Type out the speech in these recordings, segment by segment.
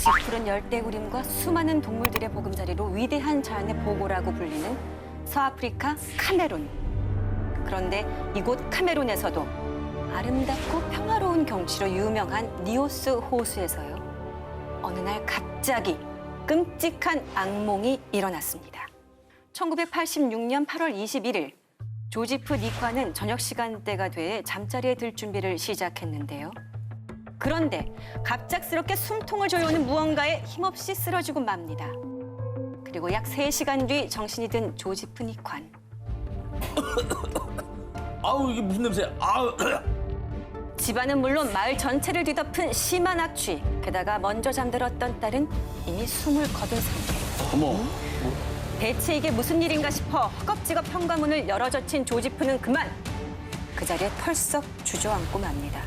짙푸른 열대우림과 수많은 동물들의 보금자리로 위대한 자연의 보고라고 불리는 서아프리카 카메룬. 그런데 이곳 카메룬에서도 아름답고 평화로운 경치로 유명한 니오스 호수에서요. 어느 날 갑자기 끔찍한 악몽이 일어났습니다. 1986년 8월 21일 조지프 니콰는 저녁 시간대가 돼 잠자리에 들 준비를 시작했는데요. 그런데 갑작스럽게 숨통을 조여오는 무언가에 힘없이 쓰러지고 맙니다. 그리고 약 3시간 뒤 정신이 든 조지프 니콴. 아우 이게 무슨 냄새야? 아우. 집안은 물론 마을 전체를 뒤덮은 심한 악취. 게다가 먼저 잠들었던 딸은 이미 숨을 거둔 상태. 어머. 대체 이게 무슨 일인가 싶어 허겁지겁 현관문을 열어젖힌 조지프는 그만 그 자리에 펄썩 주저앉고 맙니다.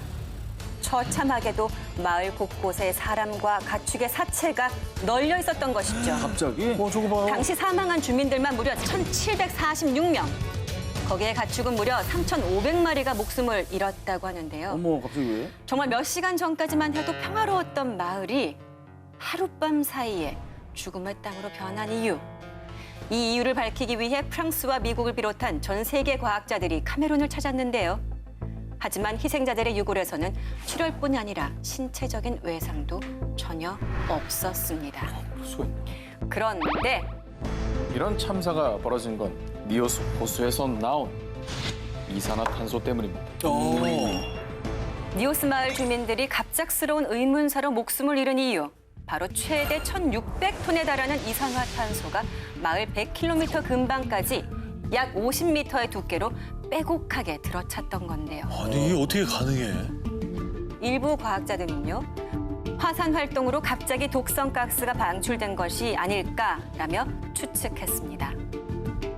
처참하게도 마을 곳곳에 사람과 가축의 사체가 널려 있었던 것이죠. 갑자기? 저거 봐요. 당시 사망한 주민들만 무려 1,746명. 거기에 가축은 무려 3,500마리가 목숨을 잃었다고 하는데요. 어머 갑자기 왜? 정말 몇 시간 전까지만 해도 평화로웠던 마을이 하룻밤 사이에 죽음의 땅으로 변한 이유. 이 이유를 밝히기 위해 프랑스와 미국을 비롯한 전 세계 과학자들이 카메룬을 찾았는데요. 하지만 희생자들의 유골에서는 출혈뿐 아니라 신체적인 외상도 전혀 없었습니다. 그럴 수가 있나? 그런데 이런 참사가 벌어진 건 니오스 호수에서 나온 이산화탄소 때문입니다. 니오스 마을 주민들이 갑작스러운 의문사로 목숨을 잃은 이유. 바로 최대 1,600톤에 달하는 이산화탄소가 마을 100km 근방까지 약 50m의 두께로 빼곡하게 들어찼던 건데요. 아니 이게 어떻게 가능해? 일부 과학자들은요. 화산 활동으로 갑자기 독성 가스가 방출된 것이 아닐까라며 추측했습니다.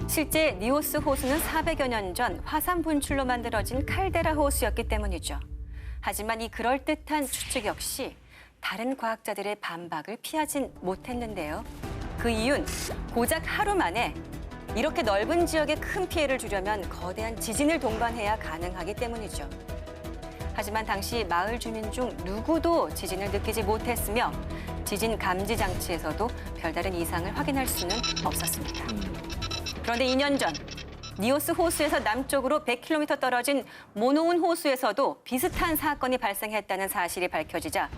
실제 니오스 호수는 400여 년 전 화산 분출로 만들어진 칼데라 호수였기 때문이죠. 하지만 이 그럴듯한 추측 역시 다른 과학자들의 반박을 피하진 못했는데요. 그 이유는 고작 하루 만에 이렇게 넓은 지역에 큰 피해를 주려면 거대한 지진을 동반해야 가능하기 때문이죠. 하지만 당시 마을 주민 중 누구도 지진을 느끼지 못했으며 지진 감지 장치에서도 별다른 이상을 확인할 수는 없었습니다. 그런데 2년 전 니오스 호수에서 남쪽으로 100km 떨어진 모노운 호수에서도 비슷한 사건이 발생했다는 사실이 밝혀지자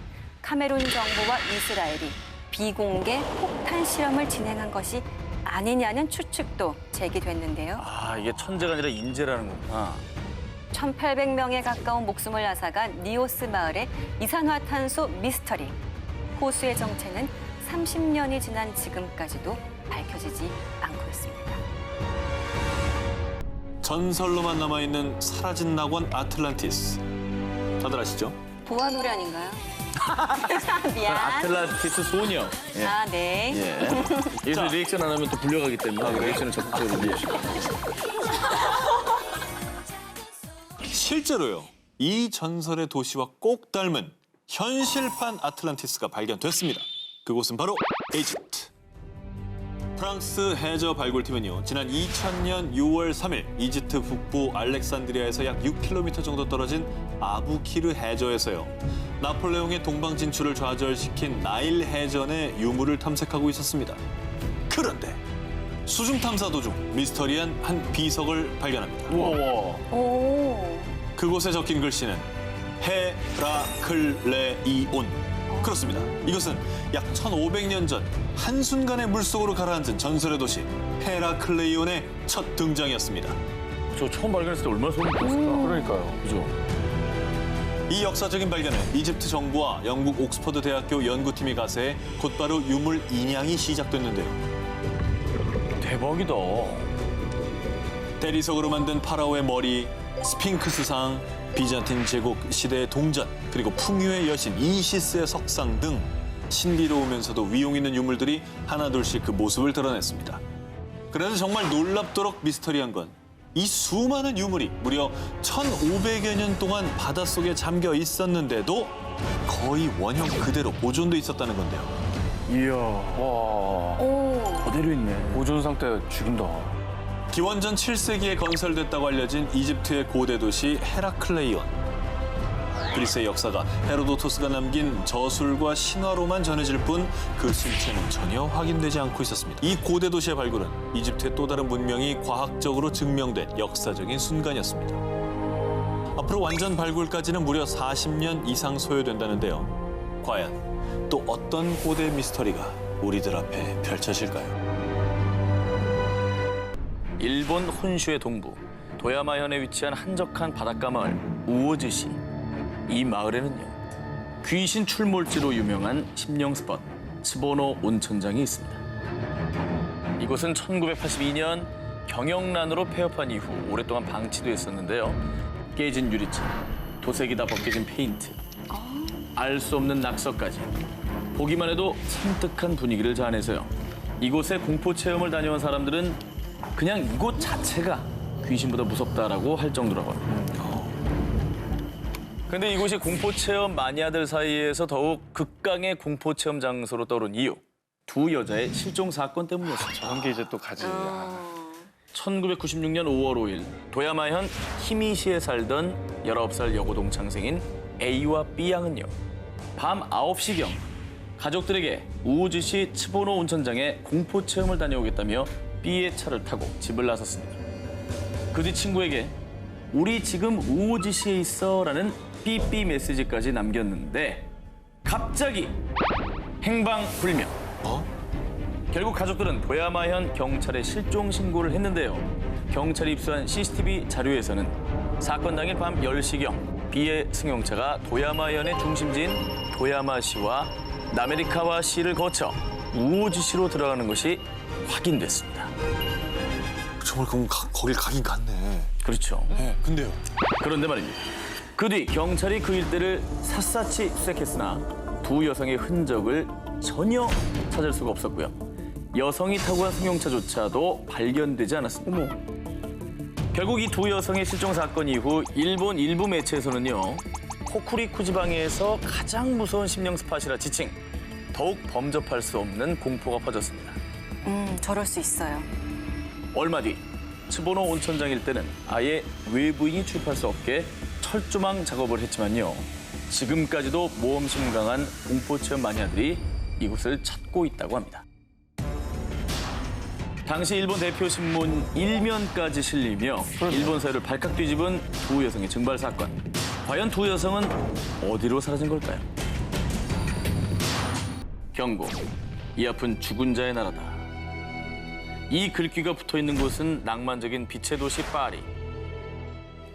카메룬 정부와 이스라엘이 비공개 폭탄 실험을 진행한 것이 아니냐는 추측도 제기됐는데요. 아 이게 천재가 아니라 인재라는 거구나. 1,800명에 가까운 목숨을 앗아간 니오스 마을의 이산화탄소 미스터리. 호수의 정체는 30년이 지난 지금까지도 밝혀지지 않고 있습니다. 전설로만 남아있는 사라진 낙원 아틀란티스. 다들 아시죠? 보아 노래 아닌가요? 미안. 아틀란티스 소녀. 예. 아, 네. 예. 여기서 리액션 안 하면 또 불려가기 때문에 리액션을 적극적으로 해주시고. 실제로요. 이 전설의 도시와 꼭 닮은 현실판 아틀란티스가 발견됐습니다. 그곳은 바로 이집트. 프랑스 해저 발굴팀은요. 지난 2000년 6월 3일 이집트 북부 알렉산드리아에서 약 6km 정도 떨어진 아부키르 해저에서요. 나폴레옹의 동방 진출을 좌절시킨 나일 해전의 유물을 탐색하고 있었습니다. 그런데 수중 탐사 도중 미스터리한 한 비석을 발견합니다. 우와. 오. 그곳에 적힌 글씨는 헤라클레이온. 그렇습니다. 이것은 약 1,500년 전 한순간에 물속으로 가라앉은 전설의 도시 헤라클레이온의 첫 등장이었습니다. 저 처음 발견했을 때 얼마나 소름이 돋았을까. 그러니까요. 그죠? 이 역사적인 발견을 이집트 정부와 영국 옥스퍼드 대학교 연구팀이 가세해 곧바로 유물 인양이 시작됐는데요. 대박이다. 대리석으로 만든 파라오의 머리, 스핑크스상, 비잔틴 제국 시대의 동전, 그리고 풍요의 여신 이시스의 석상 등 신비로우면서도 위용 있는 유물들이 하나둘씩 그 모습을 드러냈습니다. 그런데 정말 놀랍도록 미스터리한 건 이 수많은 유물이 무려 1,500여 년 동안 바닷속에 잠겨 있었는데도 거의 원형 그대로 보존돼 있었다는 건데요. 이야. 와. 오. 그대로 있네. 보존 상태 죽인다. 기원전 7세기에 건설됐다고 알려진 이집트의 고대 도시 헤라클레이온. 그리스의 역사가 헤로도토스가 남긴 저술과 신화로만 전해질 뿐 그 실체는 전혀 확인되지 않고 있었습니다. 이 고대 도시의 발굴은 이집트의 또 다른 문명이 과학적으로 증명된 역사적인 순간이었습니다. 앞으로 완전 발굴까지는 무려 40년 이상 소요된다는데요. 과연 또 어떤 고대 미스터리가 우리들 앞에 펼쳐질까요? 일본 혼슈의 동부 도야마현에 위치한 한적한 바닷가 마을 우오즈시. 이 마을에는요, 귀신 출몰지로 유명한 심령 스팟 츠보노 온천장이 있습니다. 이곳은 1982년 경영난으로 폐업한 이후 오랫동안 방치됐었는데요. 깨진 유리창, 도색이 다 벗겨진 페인트, 알 수 없는 낙서까지 보기만 해도 섬뜩한 분위기를 자아내서요. 이곳에 공포 체험을 다녀온 사람들은 그냥 이곳 자체가 귀신보다 무섭다라고 할 정도라고 합니다. 근데 이곳이 공포 체험 마니아들 사이에서 더욱 극강의 공포 체험 장소로 떠오른 이유. 두 여자의 실종 사건 때문이었습니다. 저런 게 이제 또 가지. 1996년 5월 5일 도야마현 히미시에 살던 19살 여고 동창생인 A와 B 양은요. 밤 9시경 가족들에게 우오즈시 츠보노 온천장에 공포 체험을 다녀오겠다며 B의 차를 타고 집을 나섰습니다. 그 뒤 친구에게 우리 지금 우오즈시에 있어라는 삐삐 메시지까지 남겼는데 갑자기 행방불명. 결국 가족들은 도야마현 경찰에 실종 신고를 했는데요. 경찰이 입수한 CCTV 자료에서는 사건 당일 밤 10시경 B의 승용차가 도야마현의 중심지인 도야마시와 나메리카와시를 거쳐 우오즈시로 들어가는 것이 확인됐습니다. 정말 그럼 거길 가긴 갔네. 그렇죠. 네, 근데요. 그런데 말입니다. 그 뒤 경찰이 그 일대를 샅샅이 수색했으나 두 여성의 흔적을 전혀 찾을 수가 없었고요. 여성이 타고 간 승용차조차도 발견되지 않았습니다. 결국 이 두 여성의 실종 사건 이후 일본 일부 매체에서는요. 호쿠리쿠 지방에서 가장 무서운 심령 스팟이라 지칭, 더욱 범접할 수 없는 공포가 퍼졌습니다. 저럴 수 있어요. 얼마 뒤 츠보노 온천장 일대는 아예 외부인이 출입할 수 없게 철조망 작업을 했지만요. 지금까지도 모험심 강한 공포체험 마니아들이 이곳을 찾고 있다고 합니다. 당시 일본 대표 신문 일면까지 실리며 일본 사회를 발칵 뒤집은 두 여성의 증발 사건. 과연 두 여성은 어디로 사라진 걸까요? 경고, 이 앞은 죽은 자의 나라다. 이 글귀가 붙어있는 곳은 낭만적인 빛의 도시 파리.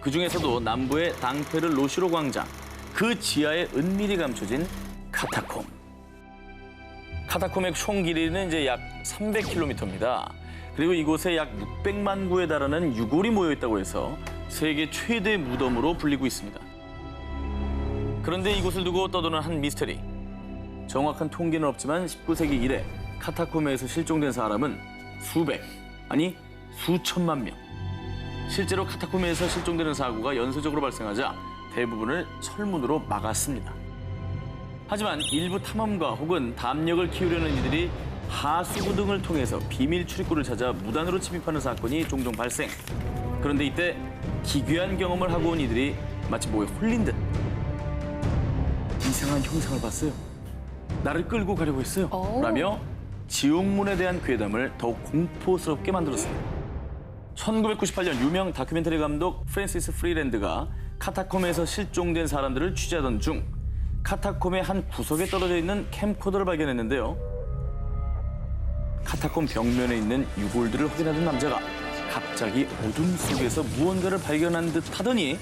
그중에서도 남부의 당페르 로시로 광장, 그 지하에 은밀히 감춰진 카타콤. 카타콤의 총 길이는 이제 약 300km입니다. 그리고 이곳에 약 600만 구에 달하는 유골이 모여 있다고 해서 세계 최대 무덤으로 불리고 있습니다. 그런데 이곳을 두고 떠도는 한 미스터리. 정확한 통계는 없지만 19세기 이래 카타콤에서 실종된 사람은 수백, 아니 수천만 명. 실제로 카타콤에서 실종되는 사고가 연쇄적으로 발생하자 대부분을 철문으로 막았습니다. 하지만 일부 탐험가 혹은 담력을 키우려는 이들이 하수구 등을 통해서 비밀 출입구를 찾아 무단으로 침입하는 사건이 종종 발생. 그런데 이때 기괴한 경험을 하고 온 이들이 마치 뭐에 홀린 듯 이상한 형상을 봤어요. 나를 끌고 가려고 했어요. 라며 지옥문에 대한 괴담을 더욱 공포스럽게 만들었습니다. 1998년 유명 다큐멘터리 감독 프랜시스 프리랜드가 카타콤에서 실종된 사람들을 취재하던 중 카타콤의 한 구석에 떨어져 있는 캠코더를 발견했는데요. 카타콤 벽면에 있는 유골들을 확인하던 남자가 갑자기 어둠 속에서 무언가를 발견한 듯 하더니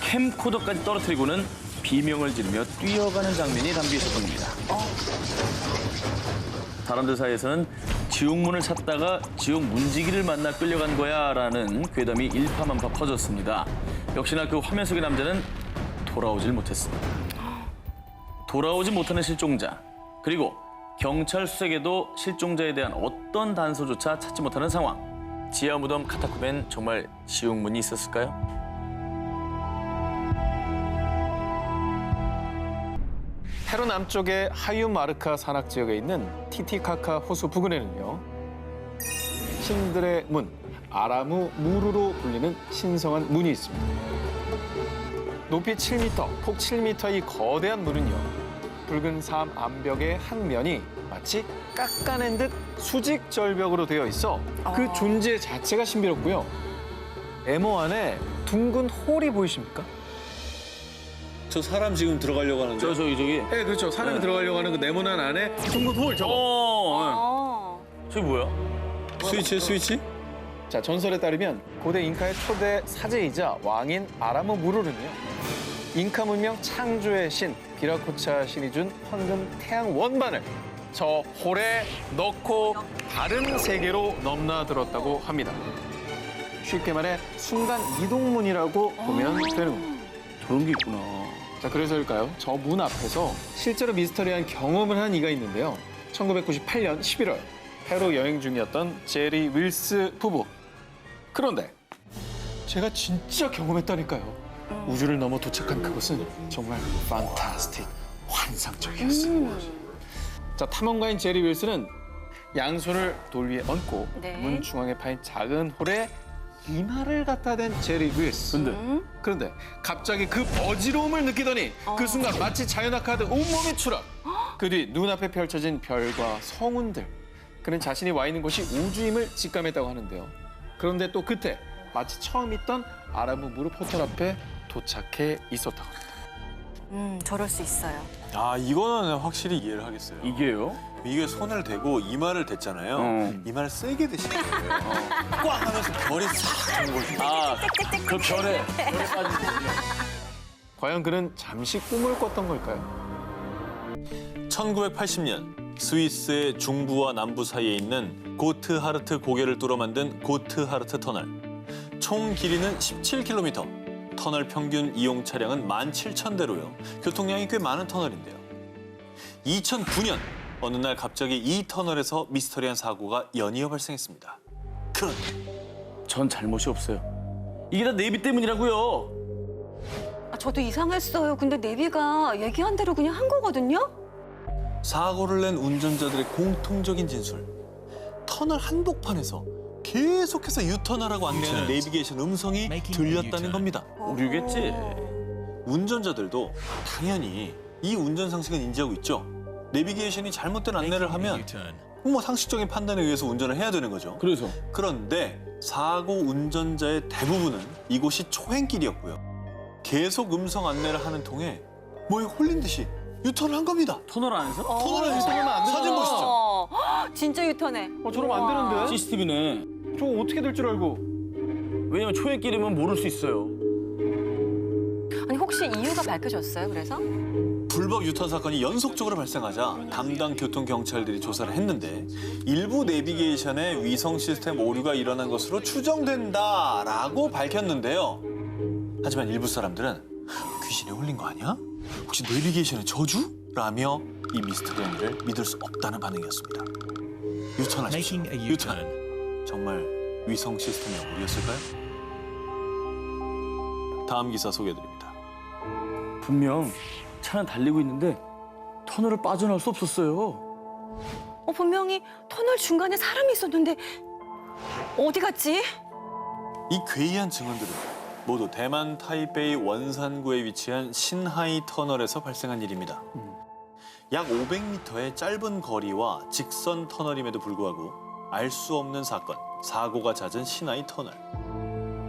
캠코더까지 떨어뜨리고는 비명을 지르며 뛰어가는 장면이 담겨 있었던 겁니다. 사람들 사이에서는 지옥문을 찾다가 지옥 문지기를 만나 끌려간 거야라는 괴담이 일파만파 퍼졌습니다. 역시나 그 화면 속의 남자는 돌아오질 못했습니다. 돌아오지 못하는 실종자, 그리고 경찰 수색에도 실종자에 대한 어떤 단서조차 찾지 못하는 상황. 지하 무덤 카타콤엔 정말 지옥문이 있었을까요? 페루 남쪽의 하유마르카 산악 지역에 있는 티티카카 호수 부근에는요. 신들의 문, 아라무 무르로 불리는 신성한 문이 있습니다. 높이 7m, 폭 7m의 이 거대한 문은요. 붉은 삶 암벽의 한 면이 마치 깎아낸 듯 수직 절벽으로 되어 있어 그 존재 자체가 신비롭고요. 네모 안에 둥근 홀이 보이십니까? 저 사람 지금 들어가려고 하는데. 저기. 네, 그렇죠. 사람이 들어가려고 하는 그 네모난 안에 둥근 홀 저거. 어. 저기 뭐야? 스위치? 자, 전설에 따르면 고대 잉카의 초대 사제이자 왕인 아라무무르는요. 잉카 문명 창조의 신 비라코차 신이 준 황금 태양 원반을 저 홀에 넣고 다른 세계로 넘나들었다고 합니다. 쉽게 말해 순간 이동문이라고 보면 되는 겁니다. 저런 게 있구나. 자, 그래서일까요? 저 문 앞에서 실제로 미스터리한 경험을 한 이가 있는데요. 1998년 11월 페루 여행 중이었던 제리 윌스 부부. 그런데 제가 진짜 경험했다니까요. 우주를 넘어 도착한 그곳은 정말 판타스틱, 환상적이었어요. 자, 탐험가인 제리 윌스는 양손을 돌 위에 얹고 네. 문 중앙에 파인 작은 홀에 이마를 갖다 댄 제리 윌스. 그런데 갑자기 그 어지러움을 느끼더니 그 순간 마치 자연학하듯 온몸이 추락. 그 뒤 눈앞에 펼쳐진 별과 성운들. 그는 자신이 와 있는 곳이 우주임을 직감했다고 하는데요. 그런데 또 그때 마치 처음 있던 아라무무르 포털 앞에 도착해 있었다고 합니다. 저럴 수 있어요. 아, 이거는 확실히 이해를 하겠어요. 이게요? 이게 손을 대고 이마를 댔잖아요. 이마를 세게 대신 거예요. 꽝 하면서 별이 싹 든 거지. 그 별에. 과연 그는 잠시 꿈을 꿨던 걸까요? 1980년 스위스의 중부와 남부 사이에 있는 고트하르트 고개를 뚫어 만든 고트하르트 터널. 총 길이는 17km. 터널 평균 이용 차량은 17,000대로요. 교통량이 꽤 많은 터널인데요. 2009년 어느 날 갑자기 이 터널에서 미스터리한 사고가 연이어 발생했습니다. 그런데 전 잘못이 없어요. 이게 다 내비 때문이라고요. 저도 이상했어요. 근데 내비가 얘기한 대로 그냥 한 거거든요? 사고를 낸 운전자들의 공통적인 진술. 터널 한복판에서 계속해서 유턴하라고 안내하는 내비게이션 음성이 들렸다는 겁니다. 오류겠지. 운전자들도 당연히 이 운전 상식은 인지하고 있죠. 내비게이션이 잘못된 안내를 하면 뭐 상식적인 판단에 의해서 운전을 해야 되는 거죠. 그래서 그런데 사고 운전자의 대부분은 이곳이 초행길이었고요. 계속 음성 안내를 하는 통에 뭐에 홀린 듯이 유턴을 한 겁니다. 터널 안에서? 터널 안에서 사진 보시죠. 진짜 유턴해. 저러면 안 되는데? CCTV네. 저거 어떻게 될 줄 알고. 왜냐면 초행길이면 모를 수 있어요. 아니 혹시 이유가 밝혀졌어요? 그래서? 불법 유턴 사건이 연속적으로 발생하자 담당 교통 경찰들이 조사를 했는데 일부 내비게이션에 위성 시스템 오류가 일어난 것으로 추정된다라고 밝혔는데요. 하지만 일부 사람들은 귀신에 홀린 거 아니야? 혹시 내비게이션의 저주? 라며 이 미스터리한 일을 믿을 수 없다는 반응이었습니다. 유턴하십시오. 유턴. 정말 위성 시스템의 오류였을까요? 다음 기사 소개해드립니다. 분명 차는 달리고 있는데 터널을 빠져나올 수 없었어요. 분명히 터널 중간에 사람이 있었는데 어디 갔지? 이 괴이한 증언들은 모두 대만 타이베이 원산구에 위치한 신하이 터널에서 발생한 일입니다. 약 500m의 짧은 거리와 직선 터널임에도 불구하고 알 수 없는 사건, 사고가 잦은 신하이 터널.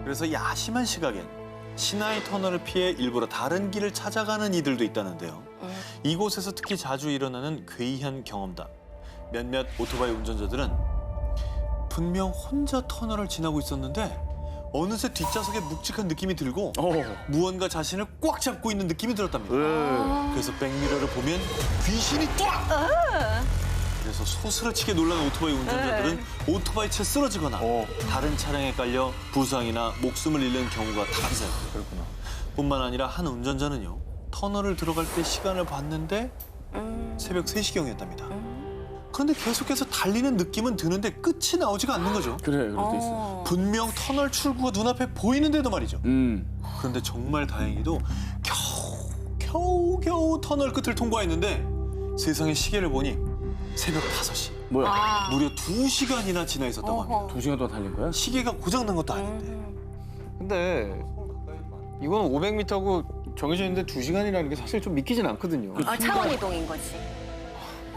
그래서 야심한 시각엔 신하이 터널을 피해 일부러 다른 길을 찾아가는 이들도 있다는데요. 이곳에서 특히 자주 일어나는 괴이한 경험담. 몇몇 오토바이 운전자들은 분명 혼자 터널을 지나고 있었는데 어느새 뒷좌석에 묵직한 느낌이 들고 무언가 자신을 꽉 잡고 있는 느낌이 들었답니다. 그래서 백미러를 보면 귀신이 꽉! 그래서 소스라치게 놀란 오토바이 운전자들은 오토바이 채 쓰러지거나 다른 차량에 깔려 부상이나 목숨을 잃는 경우가 다반사예요. 그렇구나. 뿐만 아니라 한 운전자는요. 터널을 들어갈 때 시간을 봤는데 새벽 3시경이었답니다. 그런데 계속해서 달리는 느낌은 드는데 끝이 나오지가 않는 거죠. 그래, 그럴 때 있어. 분명 터널 출구가 눈앞에 보이는데도 말이죠. 그런데 정말 다행히도 겨우 터널 끝을 통과했는데 세상에 시계를 보니 새벽 5시. 뭐야? 무려 2시간이나 지나 있었다고 합니다. 2시간 동안 달린 거야? 시계가 고장난 것도 아닌데. 근데 이건 500m고 정해져 있는데 2시간이라는 게 사실 좀 믿기진 않거든요. 차원 이동인 거지.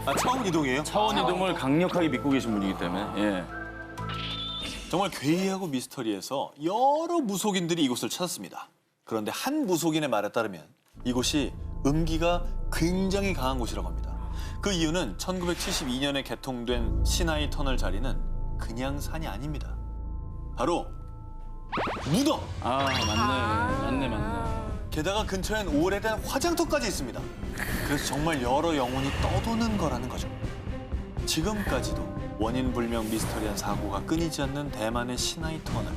아, 차원 이동이에요? 차원 이동을 강력하게 믿고 계신 분이기 때문에. 예. 정말 괴이하고 미스터리해서 여러 무속인들이 이곳을 찾았습니다. 그런데 한 무속인의 말에 따르면 이곳이 음기가 굉장히 강한 곳이라고 합니다. 그 이유는 1972년에 개통된 시나이 터널 자리는 그냥 산이 아닙니다. 바로 무덤! 맞네. 게다가 근처엔 오래된 화장터까지 있습니다. 그래서 정말 여러 영혼이 떠도는 거라는 거죠. 지금까지도 원인 불명 미스터리한 사고가 끊이지 않는 대만의 시나이 터널.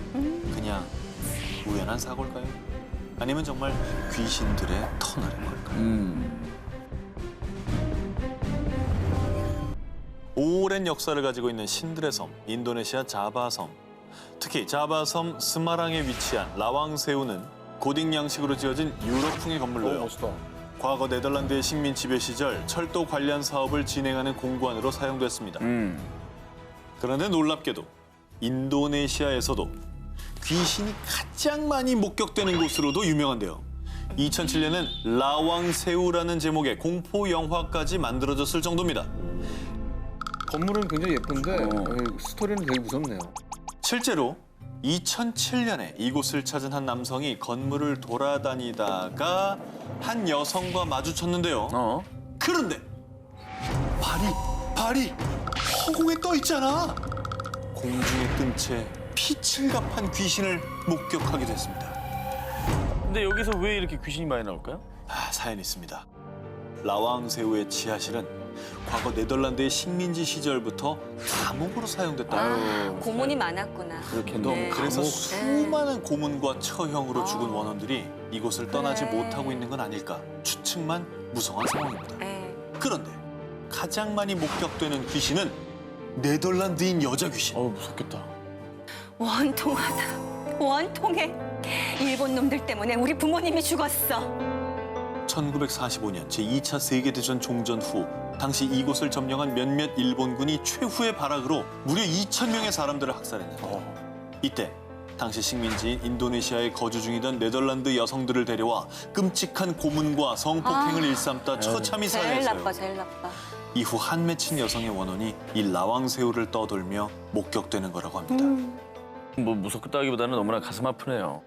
그냥 우연한 사고일까요? 아니면 정말 귀신들의 터널인 걸까요? 오랜 역사를 가지고 있는 신들의 섬, 인도네시아 자바섬. 특히 자바섬 스마랑에 위치한 라왕세우는 고딕 양식으로 지어진 유럽풍의 건물로요. 멋있다. 과거 네덜란드의 식민 지배 시절 철도 관련 사업을 진행하는 공관으로 사용됐습니다. 그런데 놀랍게도 인도네시아에서도 귀신이 가장 많이 목격되는 곳으로도 유명한데요. 2007년엔 라왕세우라는 제목의 공포 영화까지 만들어졌을 정도입니다. 건물은 굉장히 예쁜데 스토리는 되게 무섭네요. 실제로 2007년에 이곳을 찾은 한 남성이 건물을 돌아다니다가 한 여성과 마주쳤는데요. 그런데 발이 허공에 떠 있잖아. 공중에 뜬 채 피칠갑한 귀신을 목격하게 됐습니다. 근데 여기서 왜 이렇게 귀신이 많이 나올까요? 사연이 있습니다. 라왕세우의 지하실은 과거 네덜란드의 식민지 시절부터 감옥으로 사용됐다고. 고문이 많았구나. 그렇겠네. 그래서 수많은 고문과 처형으로 죽은 원혼들이 이곳을 떠나지 그래. 못하고 있는 건 아닐까 추측만 무성한 상황입니다. 네. 그런데 가장 많이 목격되는 귀신은 네덜란드인 여자 귀신. 무섭겠다. 원통하다. 원통해. 일본 놈들 때문에 우리 부모님이 죽었어. 1945년 제2차 세계대전 종전 후 당시 이곳을 점령한 몇몇 일본군이 최후의 발악으로 무려 2,000명의 사람들을 학살했는데 이때 당시 식민지인 인도네시아에 거주 중이던 네덜란드 여성들을 데려와 끔찍한 고문과 성폭행을 일삼다 처참히 제일 살해했어요. 나빠, 제일 나빠. 이후 한 맺힌 여성의 원혼이 이 라왕세우를 떠돌며 목격되는 거라고 합니다. 뭐 무섭다기보다는 너무나 가슴 아프네요.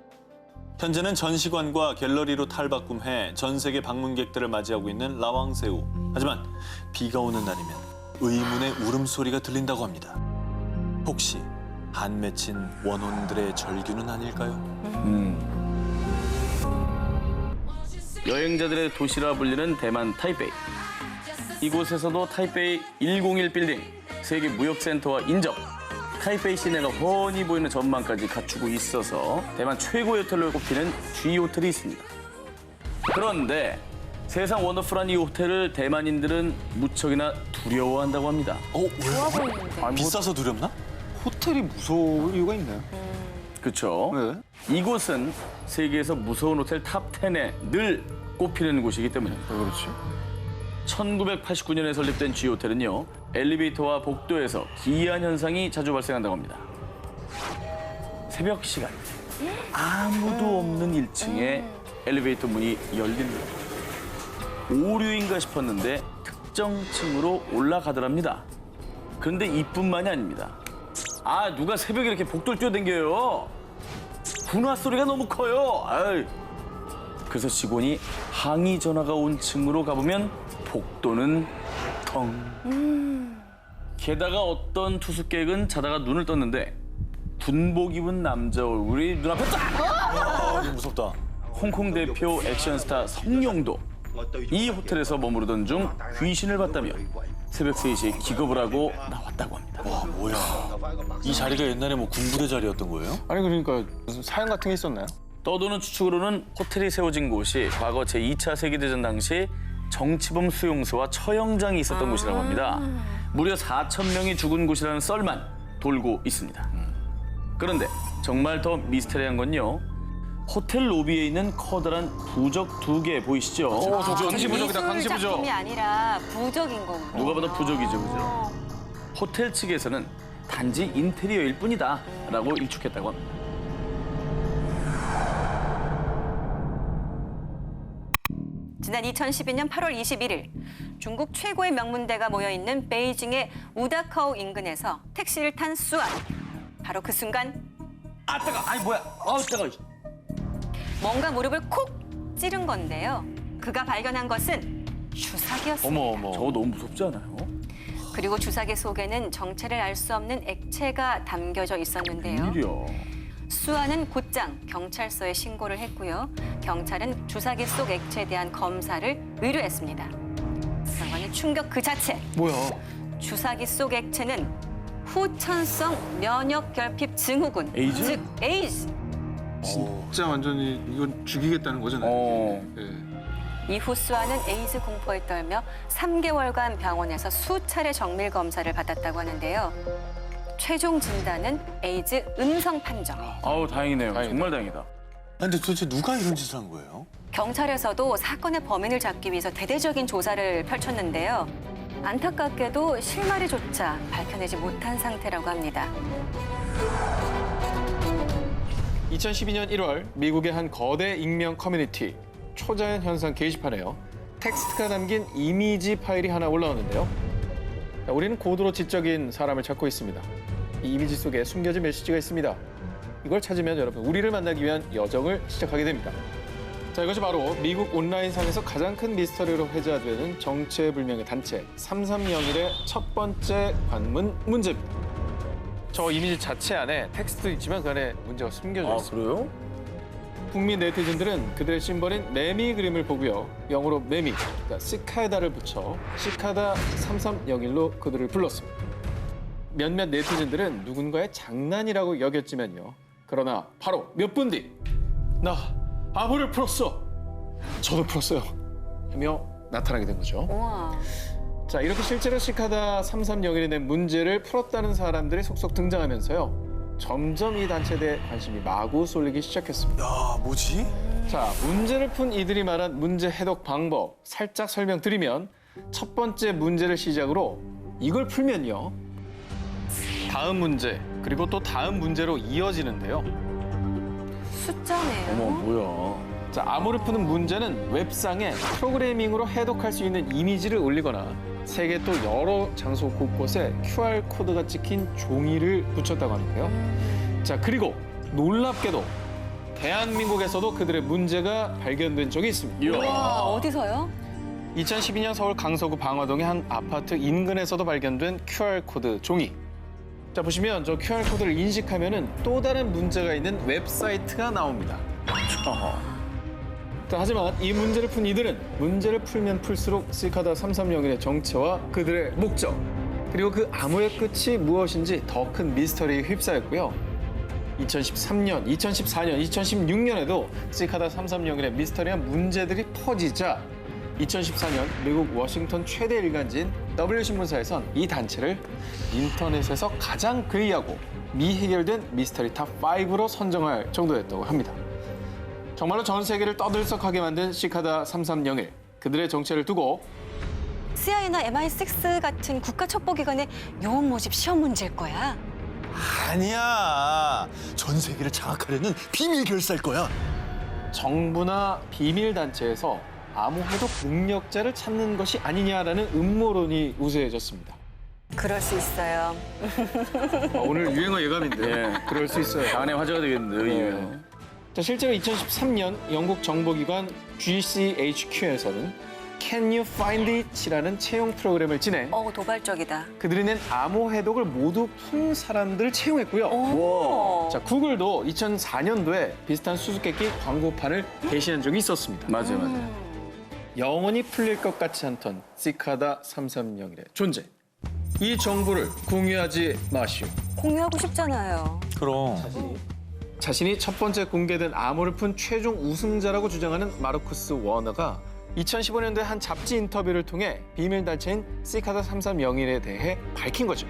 현재는 전시관과 갤러리로 탈바꿈해 전 세계 방문객들을 맞이하고 있는 라왕세우. 하지만 비가 오는 날이면 의문의 울음소리가 들린다고 합니다. 혹시 한 맺힌 원혼들의 절규는 아닐까요? 여행자들의 도시라 불리는 대만 타이베이. 이곳에서도 타이베이 101 빌딩, 세계 무역센터와 인접, 타이베이 시내가 훤히 보이는 전망까지 갖추고 있어서 대만 최고의 호텔로 꼽히는 G호텔이 있습니다. 그런데 세상 원더풀한 이 호텔을 대만인들은 무척이나 두려워한다고 합니다. 좋아 보이는데. 비싸서 두렵나? 호텔이 무서울 이유가 있나요? 그렇죠. 네. 이곳은 세계에서 무서운 호텔 탑10에 늘 꼽히는 곳이기 때문입니다. 왜 그렇지? 1989년에 설립된 G호텔은요, 엘리베이터와 복도에서 기이한 현상이 자주 발생한다고 합니다. 새벽 시간, 아무도 없는 1층에 엘리베이터 문이 열립니다. 오류인가 싶었는데 특정 층으로 올라가더랍니다. 그런데 이뿐만이 아닙니다. 누가 새벽에 이렇게 복도를 뛰어댕겨요. 군화 소리가 너무 커요. 그래서 직원이 항의 전화가 온 층으로 가보면 복도는 텅. 게다가 어떤 투숙객은 자다가 눈을 떴는데 군복 입은 남자 얼굴이 눈앞에 딱! 이거 무섭다. 홍콩 대표 액션스타 성룡도 이 호텔에서 머무르던 중 귀신을 봤다며 새벽 3시에 기겁을 하고 나왔다고 합니다. 와, 뭐야. 이 자리가 옛날에 뭐 군부대 자리였던 거예요? 아니 그러니까 무슨 사연 같은 게 있었나요? 떠도는 추측으로는 호텔이 세워진 곳이 과거 제2차 세계대전 당시 정치범 수용소와 처형장이 있었던 곳이라고 합니다. 무려 4,000명이 죽은 곳이라는 썰만 돌고 있습니다. 그런데 정말 더 미스터리한 건요. 호텔 로비에 있는 커다란 부적 2개 보이시죠? 강시부적이다, 강시부적. 미술 작품이 아니라 부적인 거구나. 누가 봐도 부적이죠, 그죠? 호텔 측에서는 단지 인테리어일 뿐이다 라고 일축했다고 합니다. 지난 2012년 8월 21일 중국 최고의 명문대가 모여있는 베이징의 우다커우 인근에서 택시를 탄 수안. 바로 그 순간 아 뜨거. 아니 뭐야? 아우 뜨거. 뭔가 무릎을 콕 찌른 건데요. 그가 발견한 것은 주사기였습니다. 어머. 저거 너무 무섭지 않아요? 그리고 주사기 속에는 정체를 알 수 없는 액체가 담겨져 있었는데요. 일이야. 수아는 곧장 경찰서에 신고를 했고요. 경찰은 주사기 속 액체에 대한 검사를 의뢰했습니다. 결과는 충격 그 자체. 뭐야? 주사기 속 액체는 후천성 면역 결핍 증후군, 에이즈? 즉 에이즈. 진짜 완전히 이건 죽이겠다는 거잖아요. 예. 이후 수아는 에이즈 공포에 떨며 3개월간 병원에서 수차례 정밀 검사를 받았다고 하는데요. 최종 진단은 에이즈 음성 판정. 아우 다행이네요. 다행이다. 정말 다행이다. 근데 도대체 누가 이런 짓을 한 거예요? 경찰에서도 사건의 범인을 잡기 위해서 대대적인 조사를 펼쳤는데요. 안타깝게도 실마리조차 밝혀내지 못한 상태라고 합니다. 2012년 1월 미국의 한 거대 익명 커뮤니티 초자연 현상 게시판에요. 텍스트가 담긴 이미지 파일이 하나 올라오는데요. 자, 우리는 고도로 지적인 사람을 찾고 있습니다. 이 이미지 속에 숨겨진 메시지가 있습니다. 이걸 찾으면 여러분 우리를 만나기 위한 여정을 시작하게 됩니다. 자, 이것이 바로 미국 온라인상에서 가장 큰 미스터리로 회자되는 정체불명의 단체 3301의 첫 번째 관문 문제입니다. 저 이미지 자체 안에 텍스트도 있지만 그 안에 문제가 숨겨져 있습니다. 그래요? 국민 네티즌들은 그들의 심벌인 매미 그림을 보고요. 영어로 매미, 그러니까 시카다를 붙여 시카다 3301로 그들을 불렀습니다. 몇몇 네티즌들은 누군가의 장난이라고 여겼지만요. 그러나 바로 몇 분 뒤 나 암호를 풀었어. 저도 풀었어요. 하며 나타나게 된 거죠. 우와. 자, 이렇게 실제로 시카다 3301이 낸 문제를 풀었다는 사람들이 속속 등장하면서요. 점점 이 단체에 대해 관심이 마구 쏠리기 시작했습니다. 야, 뭐지? 자, 문제를 푼 이들이 말한 문제 해독 방법 살짝 설명드리면 첫 번째 문제를 시작으로 이걸 풀면요. 다음 문제, 그리고 또 다음 문제로 이어지는데요. 숫자네요. 어머 뭐야? 자, 암호를 푸는 문제는 웹상에 프로그래밍으로 해독할 수 있는 이미지를 올리거나 세계 또 여러 장소 곳곳에 QR코드가 찍힌 종이를 붙였다고 하는데요. 자, 그리고 놀랍게도 대한민국에서도 그들의 문제가 발견된 적이 있습니다. 우와, 어디서요? 2012년 서울 강서구 방화동의 한 아파트 인근에서도 발견된 QR코드 종이. 자, 보시면 저 QR코드를 인식하면은 또 다른 문제가 있는 웹사이트가 나옵니다. 자, 하지만 이 문제를 푼 이들은 문제를 풀면 풀수록 시카다 3301의 정체와 그들의 목적, 그리고 그 암호의 끝이 무엇인지 더 큰 미스터리에 휩싸였고요. 2013년, 2014년, 2016년에도 시카다 3301의 미스터리한 문제들이 퍼지자 2014년 미국 워싱턴 최대 일간지인 W신문사에선 이 단체를 인터넷에서 가장 괴이하고 미해결된 미스터리 탑5로 선정할 정도였다고 합니다. 정말로 전 세계를 떠들썩하게 만든 시카다 3301. 그들의 정체를 두고 CIA나 MI6 같은 국가 첩보기관의 요원 모집 시험 문제일 거야. 아니야. 전 세계를 장악하려는 비밀 결사일 거야. 정부나 비밀단체에서 암호 해독 능력자를 찾는 것이 아니냐라는 음모론이 우세해졌습니다. 그럴 수 있어요. 오늘 유행어 예감인데 예. 그럴 수 있어요. 장안의 화제가 되겠는데요. 자, 실제로 2013년 영국 정보기관 GCHQ에서는 Can You Find It이라는 채용 프로그램을 진행. 도발적이다. 그들이 낸 암호 해독을 모두 푼 사람들을 채용했고요. 오. 자, 구글도 2004년도에 비슷한 수수께끼 광고판을 게시한 적이 있었습니다. 맞아요. 영원히 풀릴 것 같지 않던 시카다 3301의 존재. 이 정보를 공유하지 마시오. 공유하고 싶잖아요. 그럼. 자신이 첫 번째 공개된 암호를 푼 최종 우승자라고 주장하는 마르쿠스 워너가 2015년도에 한 잡지 인터뷰를 통해 비밀단체인 시카다 3301에 대해 밝힌 거죠.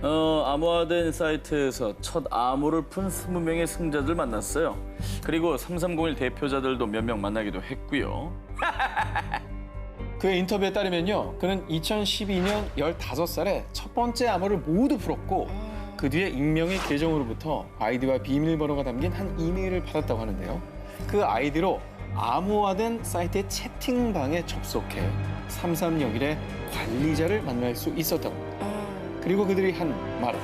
암호화된 사이트에서 첫 암호를 푼 20명의 승자들 만났어요. 그리고 3301 대표자들도 몇 명 만나기도 했고요. 그의 인터뷰에 따르면요. 그는 2012년 15살에 첫 번째 암호를 모두 풀었고 그 뒤에 익명의 계정으로부터 아이디와 비밀번호가 담긴 한 이메일을 받았다고 하는데요. 그 아이디로 암호화된 사이트의 채팅방에 접속해 3301의 관리자를 만날 수 있었다고 합니다. 그리고 그들이 한 말은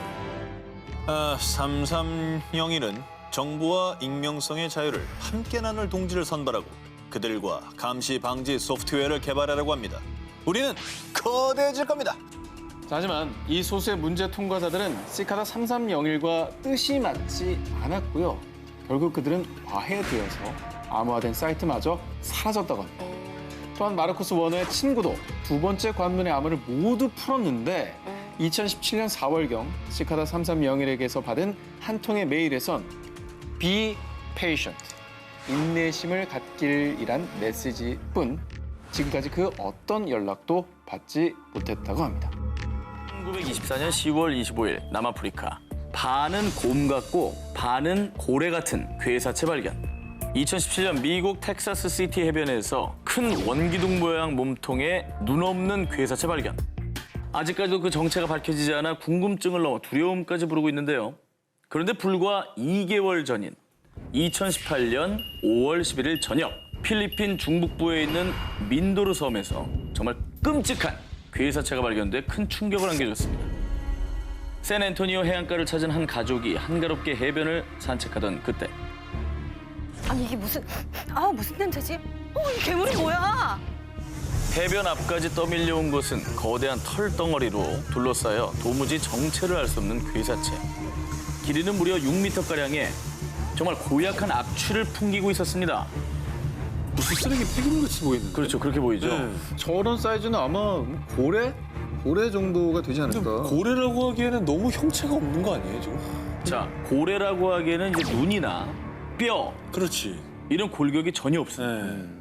3301은 정보와 익명성의 자유를 함께 나눌 동지를 선발하고 그들과 감시 방지 소프트웨어를 개발하라고 합니다. 우리는 거대해질 겁니다. 하지만 이 소수의 문제 통과자들은 시카다 3301과 뜻이 맞지 않았고요. 결국 그들은 과해되어서 암호화된 사이트마저 사라졌다고 합니다. 또한 마르코스 워너의 친구도 두 번째 관문의 암호를 모두 풀었는데 2017년 4월경 시카다 3301에게서 받은 한 통의 메일에선 Be patient, 인내심을 갖길이란 메시지뿐 지금까지 그 어떤 연락도 받지 못했다고 합니다. 1924년 10월 25일 남아프리카. 반은 곰 같고 반은 고래 같은 괴사체 발견. 2017년 미국 텍사스 시티 해변에서 큰 원기둥 모양 몸통에 눈 없는 괴사체 발견. 아직까지도 그 정체가 밝혀지지 않아 궁금증을 넘어 두려움까지 부르고 있는데요. 그런데 불과 2개월 전인 2018년 5월 11일 저녁 필리핀 중북부에 있는 민도르 섬에서 정말 끔찍한 괴사체가 발견돼 큰 충격을 안겨줬습니다. 샌앤토니오 해안가를 찾은 한 가족이 한가롭게 해변을 산책하던 그때 아니 이게 무슨 냄새지? 이 괴물이 뭐야? 해변 앞까지 떠밀려온 것은 거대한 털덩어리로 둘러싸여 도무지 정체를 알 수 없는 괴사체. 길이는 무려 6m가량의 정말 고약한 악취를 풍기고 있었습니다. 무슨 쓰레기 폐기물 같이 보이는데? 그렇죠, 그렇게 보이죠. 저런 사이즈는 아마 고래 정도가 되지 않을까. 고래라고 하기에는 너무 형체가 없는 거 아니에요, 지금? 자, 고래라고 하기에는 이제 눈이나 뼈 그렇지. 이런 골격이 전혀 없습니다.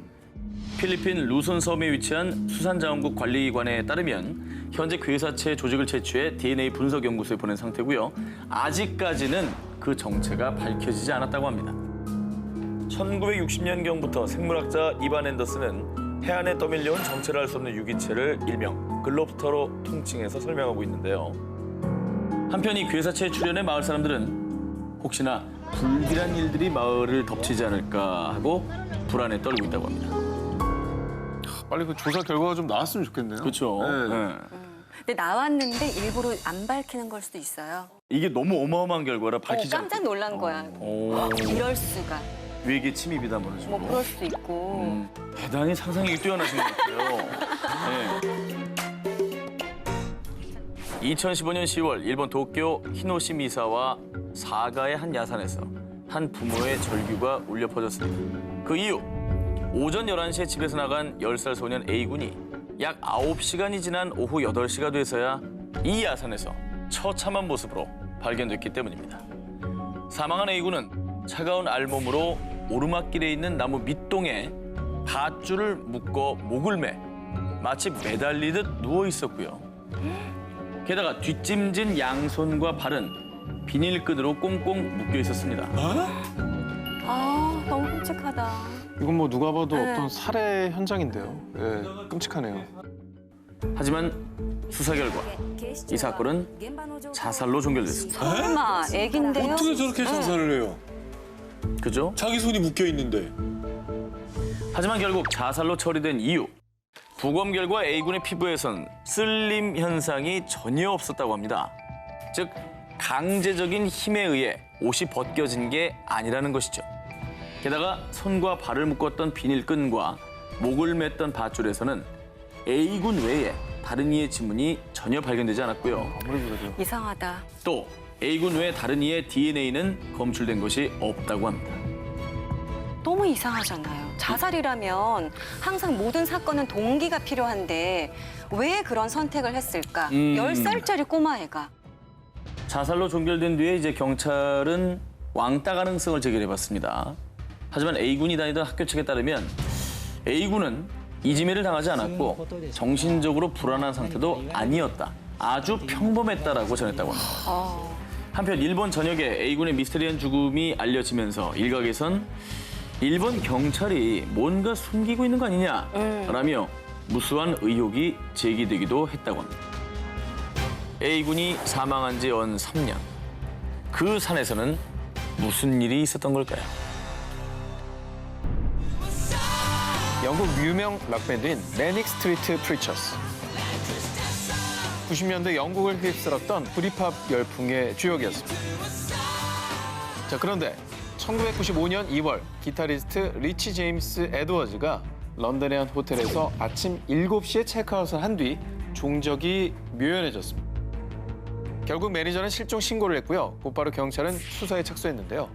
필리핀 루손 섬에 위치한 수산자원국 관리기관에 따르면 현재 괴사체 조직을 채취해 DNA 분석 연구소에 보낸 상태고요. 아직까지는 그 정체가 밝혀지지 않았다고 합니다. 1960년경부터 생물학자 이반 앤더슨은 해안에 떠밀려온 정체를 알 수 없는 유기체를 일명 글롭스터로 통칭해서 설명하고 있는데요. 한편 이 괴사체의 출현에 마을 사람들은 혹시나 불길한 일들이 마을을 덮치지 않을까 하고 불안에 떨고 있다고 합니다. 빨리 그 조사 결과가 좀 나왔으면 좋겠네요. 그렇죠. 네. 네. 근데 나왔는데 일부러 안 밝히는 걸 수도 있어요. 이게 너무 어마어마한 결과라 밝히지 않고 깜짝 놀란 거야. 이럴 수가. 외계 침입이다 뭐죠. 뭐 그럴 수도 있고. 대단히 상상력이 뛰어나신 것 같아요. 네. 2015년 10월 일본 도쿄 히노시 미사와 사가의 한 야산에서 한 부모의 절규가 울려 퍼졌습니다. 그 이후 오전 11시에 집에서 나간 10살 소년 A군이 약 9시간이 지난 오후 8시가 돼서야 이 야산에서 처참한 모습으로 발견됐기 때문입니다. 사망한 A군은 차가운 알몸으로 오르막길에 있는 나무 밑동에 밧줄을 묶어 목을 매 마치 매달리듯 누워 있었고요. 게다가 뒷짐진 양손과 발은 비닐끈으로 꽁꽁 묶여 있었습니다. 너무 끔찍하다. 이건 뭐 누가 봐도 네. 어떤 살해 현장인데요. 예, 끔찍하네요. 하지만 수사 결과 이 사건은 자살로 종결됐습니다. 설마 애긴데요? 어떻게 저렇게 자살을 해요? 그죠? 자기 손이 묶여 있는데. 하지만 결국 자살로 처리된 이유 부검 결과 A군의 피부에선 쓸림 현상이 전혀 없었다고 합니다. 즉 강제적인 힘에 의해 옷이 벗겨진 게 아니라는 것이죠. 게다가 손과 발을 묶었던 비닐끈과 목을 맸던 밧줄에서는 A군 외에 다른 이의 지문이 전혀 발견되지 않았고요. 아무래도 그래도. 이상하다. 또 A군 외 다른 이의 DNA는 검출된 것이 없다고 합니다. 너무 이상하잖아요. 자살이라면 항상 모든 사건은 동기가 필요한데 왜 그런 선택을 했을까? 10살짜리 꼬마애가. 자살로 종결된 뒤에 이제 경찰은 왕따 가능성을 제기해봤습니다. 하지만 A군이 다니던 학교 측에 따르면 A군은 이지매를 당하지 않았고 정신적으로 불안한 상태도 아니었다. 아주 평범했다라고 전했다고 합니다. 한편 일본 전역에 A군의 미스테리한 죽음이 알려지면서 일각에선 일본 경찰이 뭔가 숨기고 있는 거 아니냐라며 무수한 의혹이 제기되기도 했다고 합니다. A군이 사망한 지 연 3년. 그 산에서는 무슨 일이 있었던 걸까요? 영국 유명 락밴드인 매닉 스트리트 프리처스. 90년대 영국을 휩쓸었던 브리팝 열풍의 주역이었습니다. 자, 그런데 1995년 2월 기타리스트 리치 제임스 에드워즈가 런던의 한 호텔에서 아침 7시에 체크아웃을 한 뒤 종적이 묘연해졌습니다. 결국 매니저는 실종 신고를 했고요. 곧바로 경찰은 수사에 착수했는데요.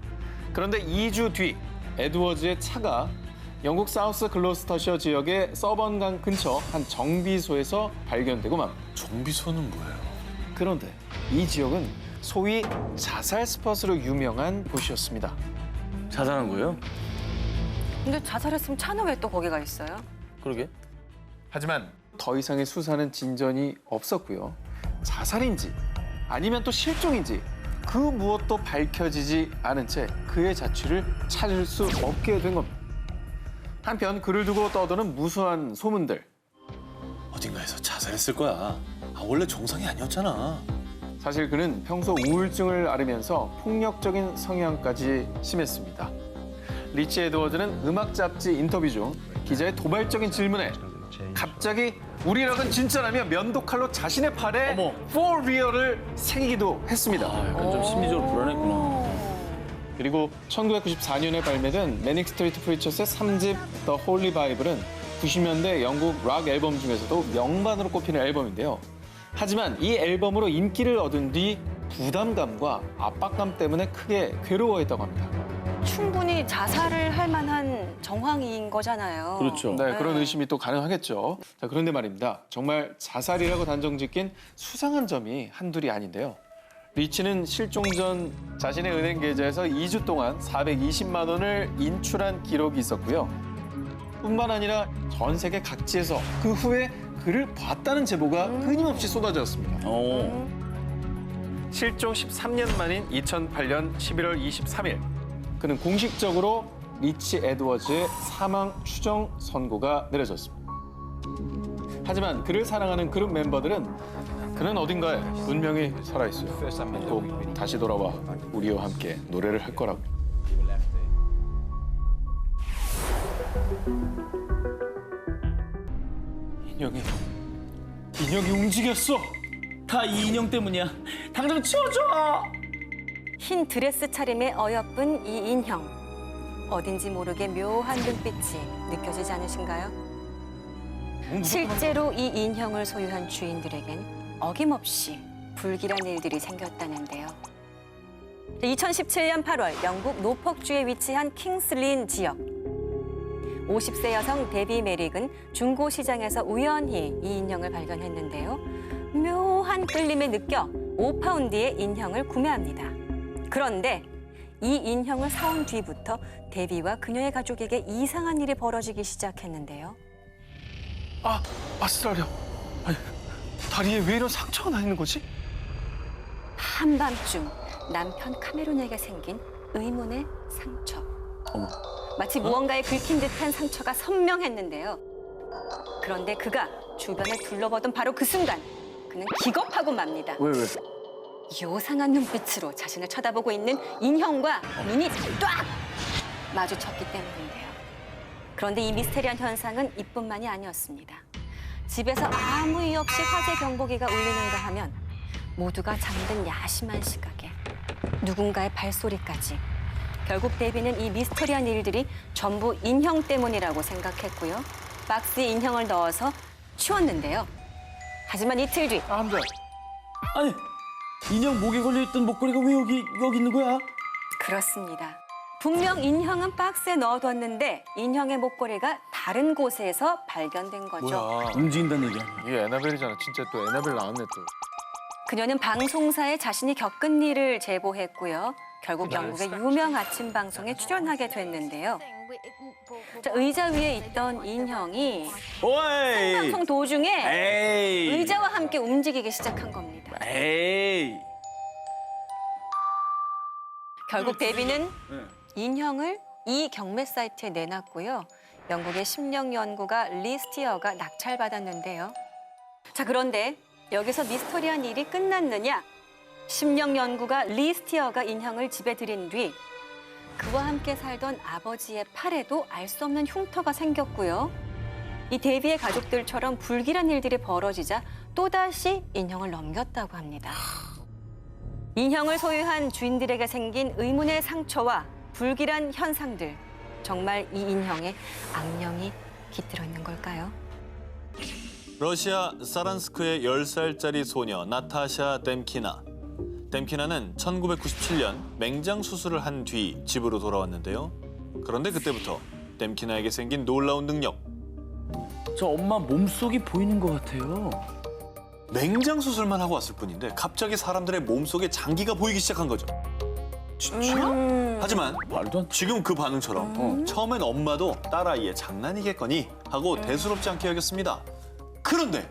그런데 2주 뒤 에드워즈의 차가 영국 사우스 글로스터셔 지역의 서번강 근처 한 정비소에서 발견되고 맙니다. 정비소는 뭐예요? 그런데 이 지역은 소위 자살 스팟으로 유명한 곳이었습니다. 자살한 거예요? 근데 자살했으면 차는 왜 또 거기가 있어요? 그러게. 하지만 더 이상의 수사는 진전이 없었고요. 자살인지 아니면 또 실종인지 그 무엇도 밝혀지지 않은 채 그의 자취를 찾을 수 없게 된 겁니다. 한편 그를 두고 떠도는 무수한 소문들. 어딘가에서 자살했을 거야. 아, 원래 정상이 아니었잖아. 사실 그는 평소 우울증을 앓으면서 폭력적인 성향까지 심했습니다. 리치 에드워즈는 음악 잡지 인터뷰 중 기자의 도발적인 질문에 갑자기 우리 락은 진짜라며 면도칼로 자신의 팔에 어머. For Real을 새기기도 했습니다. 약간 좀 심리적으로 불안했구나. 그리고 1994년에 발매된 매닉 스트리트 프리처스의 3집 The Holy Bible은 90년대 영국 락 앨범 중에서도 명반으로 꼽히는 앨범인데요. 하지만 이 앨범으로 인기를 얻은 뒤 부담감과 압박감 때문에 크게 괴로워했다고 합니다. 충분히 자살을 할 만한 정황인 거잖아요. 그렇죠. 네, 그런 의심이 또 가능하겠죠. 자, 그런데 말입니다. 정말 자살이라고 단정짓긴 수상한 점이 한둘이 아닌데요. 리치는 실종 전 자신의 은행 계좌에서 2주 동안 420만 원을 인출한 기록이 있었고요. 뿐만 아니라 전 세계 각지에서 그 후에 그를 봤다는 제보가 끊임없이 쏟아졌습니다. 실종 13년 만인 2008년 11월 23일 그는 공식적으로 리치 에드워즈의 사망 추정 선고가 내려졌습니다. 하지만 그를 사랑하는 그룹 멤버들은 그는 어딘가에 분명히 살아있어요. 꼭 다시 돌아와 우리와 함께 노래를 할 거라고. 인형이 움직였어. 다 이 인형 때문이야. 당장 치워줘. 흰 드레스 차림의 어여쁜 이 인형. 어딘지 모르게 묘한 눈빛이 느껴지지 않으신가요? 실제로 이 인형을 소유한 주인들에겐 어김없이 불길한 일들이 생겼다는데요. 2017년 8월 영국 노퍽주에 위치한 킹슬린 지역. 50세 여성 데비 메릭은 중고 시장에서 우연히 이 인형을 발견했는데요. 묘한 끌림에 느껴 5파운드의 인형을 구매합니다. 그런데 이 인형을 사온 뒤부터 데비와 그녀의 가족에게 이상한 일이 벌어지기 시작했는데요. 아, 아스트랄리아. 아니, 다리에 왜 이런 상처가 나 있는 거지? 한밤중 남편 카메론에게 생긴 의문의 상처. 마치 무언가에 긁힌 듯한 상처가 선명했는데요. 그런데 그가 주변을 둘러보던 바로 그 순간 그는 기겁하고 맙니다. 왜? 요상한 눈빛으로 자신을 쳐다보고 있는 인형과 눈이 딱 마주쳤기 때문인데요. 그런데 이 미스테리한 현상은 이뿐만이 아니었습니다. 집에서 아무 이유 없이 화재 경보기가 울리는가 하면 모두가 잠든 야심한 시각에 누군가의 발소리까지. 결국 데비는 이 미스터리한 일들이 전부 인형 때문이라고 생각했고요. 박스에 인형을 넣어서 치웠는데요. 하지만 이틀 뒤 아니, 인형 목에 걸려있던 목걸이가 왜 여기 있는 거야? 그렇습니다. 분명 인형은 박스에 넣어뒀는데 인형의 목걸이가 다른 곳에서 발견된 거죠. 뭐야? 움직인다는 얘기 아니야? 이게 에나벨이잖아. 진짜 또 에나벨 나왔네 또. 그녀는 방송사에 자신이 겪은 일을 제보했고요. 결국 영국의 유명 아침 방송에 출연하게 됐는데요. 자, 의자 위에 있던 인형이 오이! 방송 도중에 에이! 의자와 함께 움직이기 시작한 겁니다. 에이! 결국 데비는 인형을 이 경매 사이트에 내놨고요. 영국의 심령 연구가 리 스티어가 낙찰받았는데요. 자, 그런데 여기서 미스터리한 일이 끝났느냐? 심령 연구가 리 스티어가 인형을 집에 들인 뒤 그와 함께 살던 아버지의 팔에도 알 수 없는 흉터가 생겼고요. 이 데비의 가족들처럼 불길한 일들이 벌어지자 또다시 인형을 넘겼다고 합니다. 인형을 소유한 주인들에게 생긴 의문의 상처와 불길한 현상들. 정말 이 인형에 악령이 깃들어 있는 걸까요? 러시아 사란스크의 10살짜리 소녀 나타샤 뎀키나. 뎀키나는 1997년 맹장 수술을 한 뒤 집으로 돌아왔는데요. 그런데 그때부터 뎀키나에게 생긴 놀라운 능력. 저 엄마 몸속이 보이는 것 같아요. 맹장 수술만 하고 왔을 뿐인데 갑자기 사람들의 몸속에 장기가 보이기 시작한 거죠. 진짜? 하지만 말도 안 돼. 지금 그 반응처럼 처음엔 엄마도 딸아이의 장난이겠거니 하고 대수롭지 않게 여겼습니다. 그런데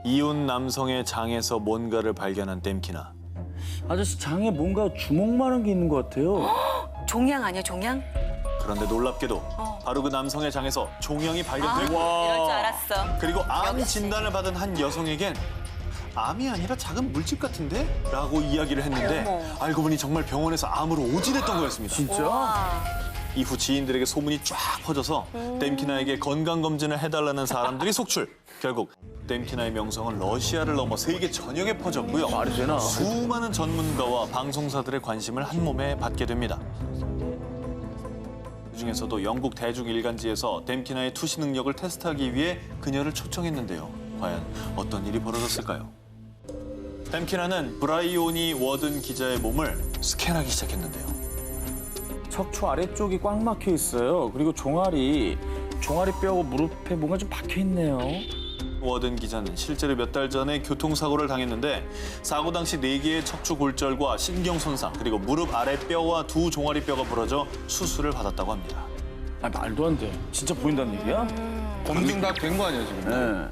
이웃 남성의 장에서 뭔가를 발견한 뎀키나. 아저씨 장에 뭔가 주먹만한 게 있는 것 같아요. 종양 아니야, 종양? 그런데 놀랍게도 바로 그 남성의 장에서 종양이 발견되고 이럴 줄 알았어. 그리고 암 역시. 진단을 받은 한 여성에겐 암이 아니라 작은 물집 같은데? 라고 이야기를 했는데 어머. 알고 보니 정말 병원에서 암으로 오진했던 거였습니다. 진짜? 와. 이후 지인들에게 소문이 쫙 퍼져서 뎀키나에게 건강검진을 해달라는 사람들이 속출. 결국 뎀키나의 명성은 러시아를 넘어 세계 전역에 퍼졌고요. 말이 되나? 수많은 전문가와 방송사들의 관심을 한 몸에 받게 됩니다. 그중에서도 영국 대중 일간지에서 뎀키나의 투시 능력을 테스트하기 위해 그녀를 초청했는데요. 과연 어떤 일이 벌어졌을까요? 뎀키나는 브라이오니 워든 기자의 몸을 스캔하기 시작했는데요. 척추 아래쪽이 꽉 막혀 있어요. 그리고 종아리 뼈하고 무릎에 뭔가 좀 박혀 있네요. 워든 기자는 실제로 몇 달 전에 교통사고를 당했는데 사고 당시 4개의 척추 골절과 신경 손상 그리고 무릎 아래 뼈와 두 종아리 뼈가 부러져 수술을 받았다고 합니다. 아 말도 안 돼. 진짜 보인다는 얘기야? 검증 다 된 거 아니에요, 지금? 네.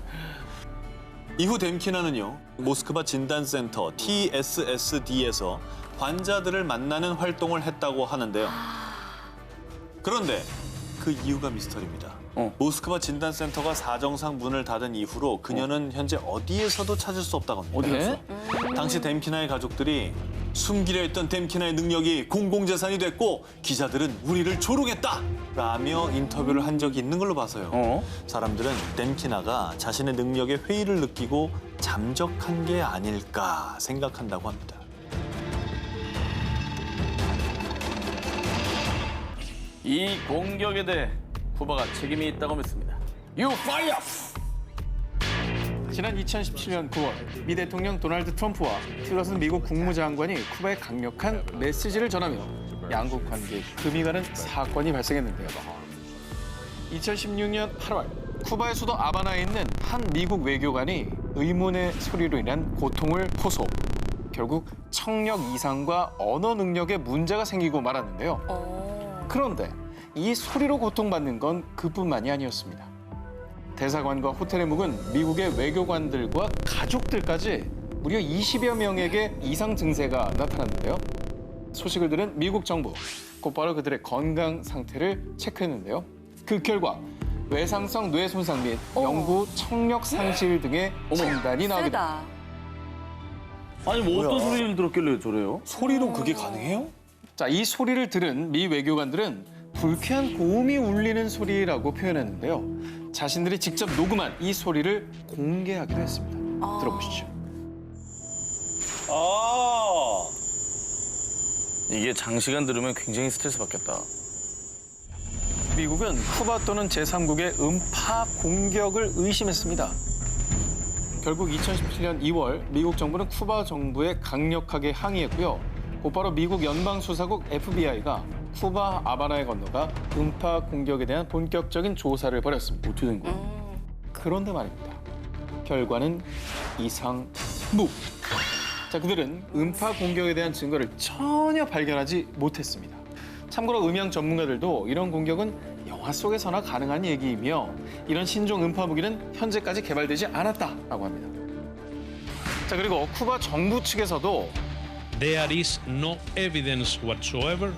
이후 뎀키나는요 모스크바 진단센터 TSSD에서 환자들을 만나는 활동을 했다고 하는데요. 그런데 그 이유가 미스터리입니다. 모스크바 진단센터가 사정상 문을 닫은 이후로 그녀는 현재 어디에서도 찾을 수 없다고 합니다. 어디 갔어? 당시 뎀키나의 가족들이 숨기려 했던 뎀키나의 능력이 공공재산이 됐고 기자들은 우리를 조롱했다라며 인터뷰를 한 적이 있는 걸로 봐서요. 사람들은 뎀키나가 자신의 능력에 회의를 느끼고 잠적한 게 아닐까 생각한다고 합니다. 이 공격에 대해 쿠바가 책임이 있다고 믿습니다. You fire! 지난 2017년 9월 미 대통령 도널드 트럼프와 틸러슨 미국 국무장관이 쿠바에 강력한 메시지를 전하며 양국 관계에 금이 가는 사건이 발생했는데요. 2016년 8월 쿠바의 수도 아바나에 있는 한 미국 외교관이 의문의 소리로 인한 고통을 호소. 결국 청력 이상과 언어 능력에 문제가 생기고 말았는데요. 그런데 이 소리로 고통받는 건 그뿐만이 아니었습니다. 대사관과 호텔에 묵은 미국의 외교관들과 가족들까지 무려 20여 명에게 이상 증세가 나타났는데요. 소식을 들은 미국 정부, 곧바로 그들의 건강 상태를 체크했는데요. 그 결과 외상성 뇌 손상 및 영구 청력 상실 등의 진단이 나오게 됩니다. 세다. 아니 뭐 어떤 소리를 들었길래 저래요? 소리로 그게 가능해요? 자, 이 소리를 들은 미 외교관들은 불쾌한 고음이 울리는 소리라고 표현했는데요. 자신들이 직접 녹음한 이 소리를 공개하기로 했습니다. 들어보시죠. 이게 장시간 들으면 굉장히 스트레스 받겠다. 미국은 쿠바 또는 제3국의 음파 공격을 의심했습니다. 결국 2017년 2월 미국 정부는 쿠바 정부에 강력하게 항의했고요. 곧바로 미국 연방수사국 FBI가 쿠바 아바나에 건너가 음파 공격에 대한 본격적인 조사를 벌였습니다. 어떻게 된 거야? 그런데 말입니다. 결과는 이상무. 자, 그들은 음파 공격에 대한 증거를 전혀 발견하지 못했습니다. 참고로 음향 전문가들도 이런 공격은 영화 속에서나 가능한 얘기이며 이런 신종 음파 무기는 현재까지 개발되지 않았다라고 합니다. 자, 그리고 쿠바 정부 측에서도 There is no evidence whatsoever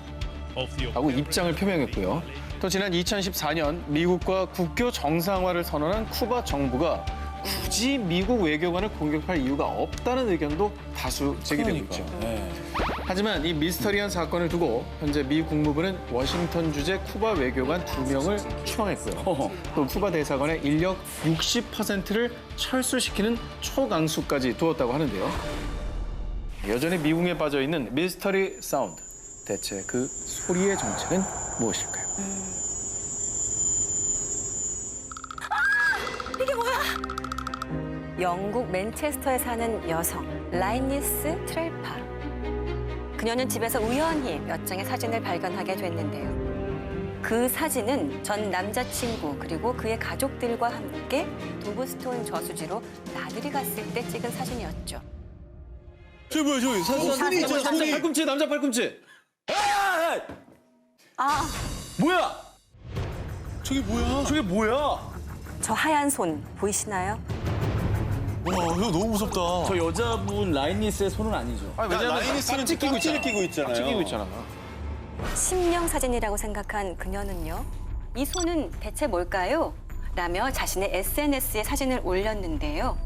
of the 라고 입장을 표명했고요. 또 지난 2014년 미국과 국교 정상화를 선언한 쿠바 정부가 굳이 미국 외교관을 공격할 이유가 없다는 의견도 다수 제기되고 있죠. 하지만 이 미스터리한 사건을 두고 현재 미 국무부는 워싱턴 주재 쿠바 외교관 2명을 추방했고요. 또 쿠바 대사관의 인력 60%를 철수시키는 초강수까지 두었다고 하는데요. 여전히 미궁에 빠져 있는 미스터리 사운드. 대체 그 소리의 정체는 무엇일까요? 영국 맨체스터에 사는 여성 라이니스 트렐파. 그녀는 집에서 우연히 몇 장의 사진을 발견하게 됐는데요. 그 사진은 전 남자친구 그리고 그의 가족들과 함께 도브스톤 저수지로 나들이 갔을 때 찍은 사진이었죠. 저기 뭐야 저기 손이 있잖아 남자 손이. 팔꿈치, 남자 팔꿈치. 뭐야? 저게 뭐야? 저게 뭐야? 저 하얀 손 보이시나요? 와, 형 너무 무섭다. 저 여자분 라인니스의 손은 아니죠. 아니, 왜냐면 라이니스는 깍지 끼고 있잖아. 끼고 있잖아요. 깍지 끼고 있잖아. 심령 사진이라고 생각한 그녀는요. 이 손은 대체 뭘까요? 라며 자신의 SNS에 사진을 올렸는데요.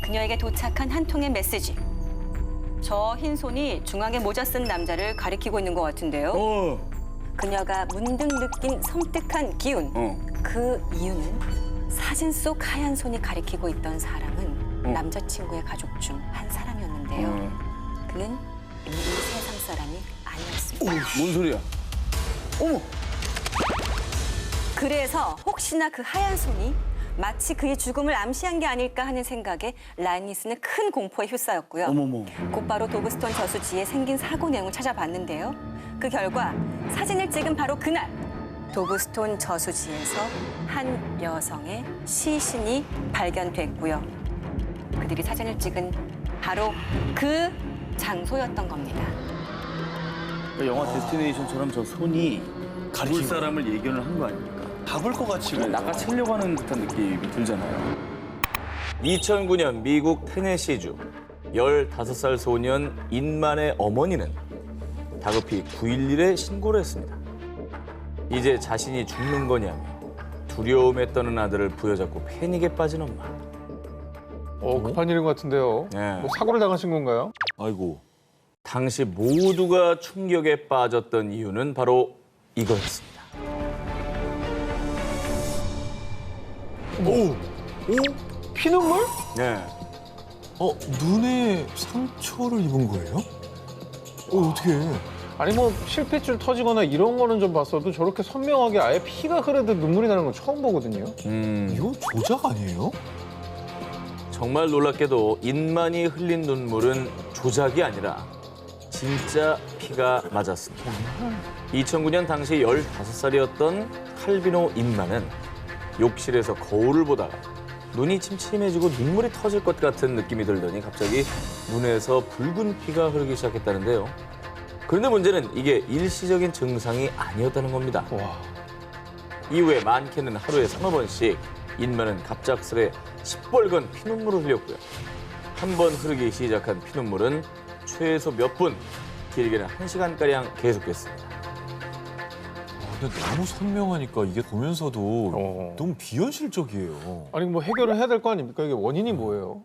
그녀에게 도착한 한 통의 메시지. 저 흰 손이 중앙에 모자 쓴 남자를 가리키고 있는 것 같은데요. 그녀가 문득 느낀 섬뜩한 기운. 그 이유는 사진 속 하얀 손이 가리키고 있던 사람은 남자친구의 가족 중 한 사람이었는데요. 그는 이 세상 사람이 아니었습니다. 뭔 소리야? 그래서 혹시나 그 하얀 손이 마치 그의 죽음을 암시한 게 아닐까 하는 생각에 라이니스는 큰 공포에 휩싸였고요. 곧바로 도브스톤 저수지에 생긴 사고 내용을 찾아봤는데요. 그 결과 사진을 찍은 바로 그날 도브스톤 저수지에서 한 여성의 시신이 발견됐고요. 그들이 사진을 찍은 바로 그 장소였던 겁니다. 그러니까 영화 데스티네이션처럼 저 손이 볼 사람을 예견을 한 거 아닙니까? 잡을 것 같이. 낚아채려고 하는 듯한 느낌이 들잖아요. 2009년 미국 테네시주 15살 소년 인만의 어머니는 다급히 911에 신고를 했습니다. 이제 자신이 죽는 거냐며 두려움에 떠는 아들을 부여잡고 패닉에 빠진 엄마. 급한 일인 것 같은데요. 네. 뭐 사고를 당하신 건가요? 아이고. 당시 모두가 충격에 빠졌던 이유는 바로 이거였습니다. 피눈물? 네. 눈에 상처를 입은 거예요? 어떻게? 아니 뭐 실핏줄 터지거나 이런 거는 좀 봤어도 저렇게 선명하게 아예 피가 흐르듯 눈물이 나는 건 처음 보거든요. 이거 조작 아니에요? 정말 놀랍게도 인만이 흘린 눈물은 조작이 아니라 진짜 피가 맞았습니다. 2009년 당시 15살이었던 칼비노 인만은 욕실에서 거울을 보다가 눈이 침침해지고 눈물이 터질 것 같은 느낌이 들더니 갑자기 눈에서 붉은 피가 흐르기 시작했다는데요. 그런데 문제는 이게 일시적인 증상이 아니었다는 겁니다. 이후에 많게는 하루에 3-4번씩 인만은 갑작스레 시뻘건 피눈물을 흘렸고요. 한 번 흐르기 시작한 피눈물은 최소 몇 분, 길게는 1시간가량 계속됐습니다. 근데 너무 선명하니까 이게 보면서도 너무 비현실적이에요. 아니 뭐 해결을 해야 될 거 아닙니까? 이게 원인이 뭐예요?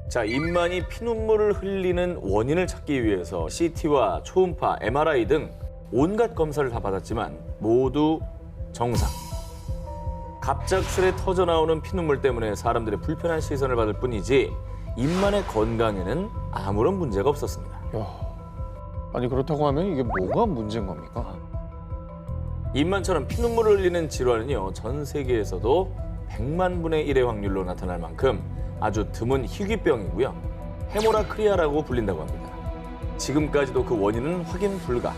자, 인만이 피눈물을 흘리는 원인을 찾기 위해서 CT와 초음파, MRI 등 온갖 검사를 다 받았지만 모두 정상. 갑작스레 터져나오는 피눈물 때문에 사람들의 불편한 시선을 받을 뿐이지 인만의 건강에는 아무런 문제가 없었습니다. 아니 그렇다고 하면 이게 뭐가 문제인 겁니까? 인만처럼 피눈물을 흘리는 질환은요, 전 세계에서도 100만 분의 1의 확률로 나타날 만큼 아주 드문 희귀병이고요. 헤모라크리아라고 불린다고 합니다. 지금까지도 그 원인은 확인 불가.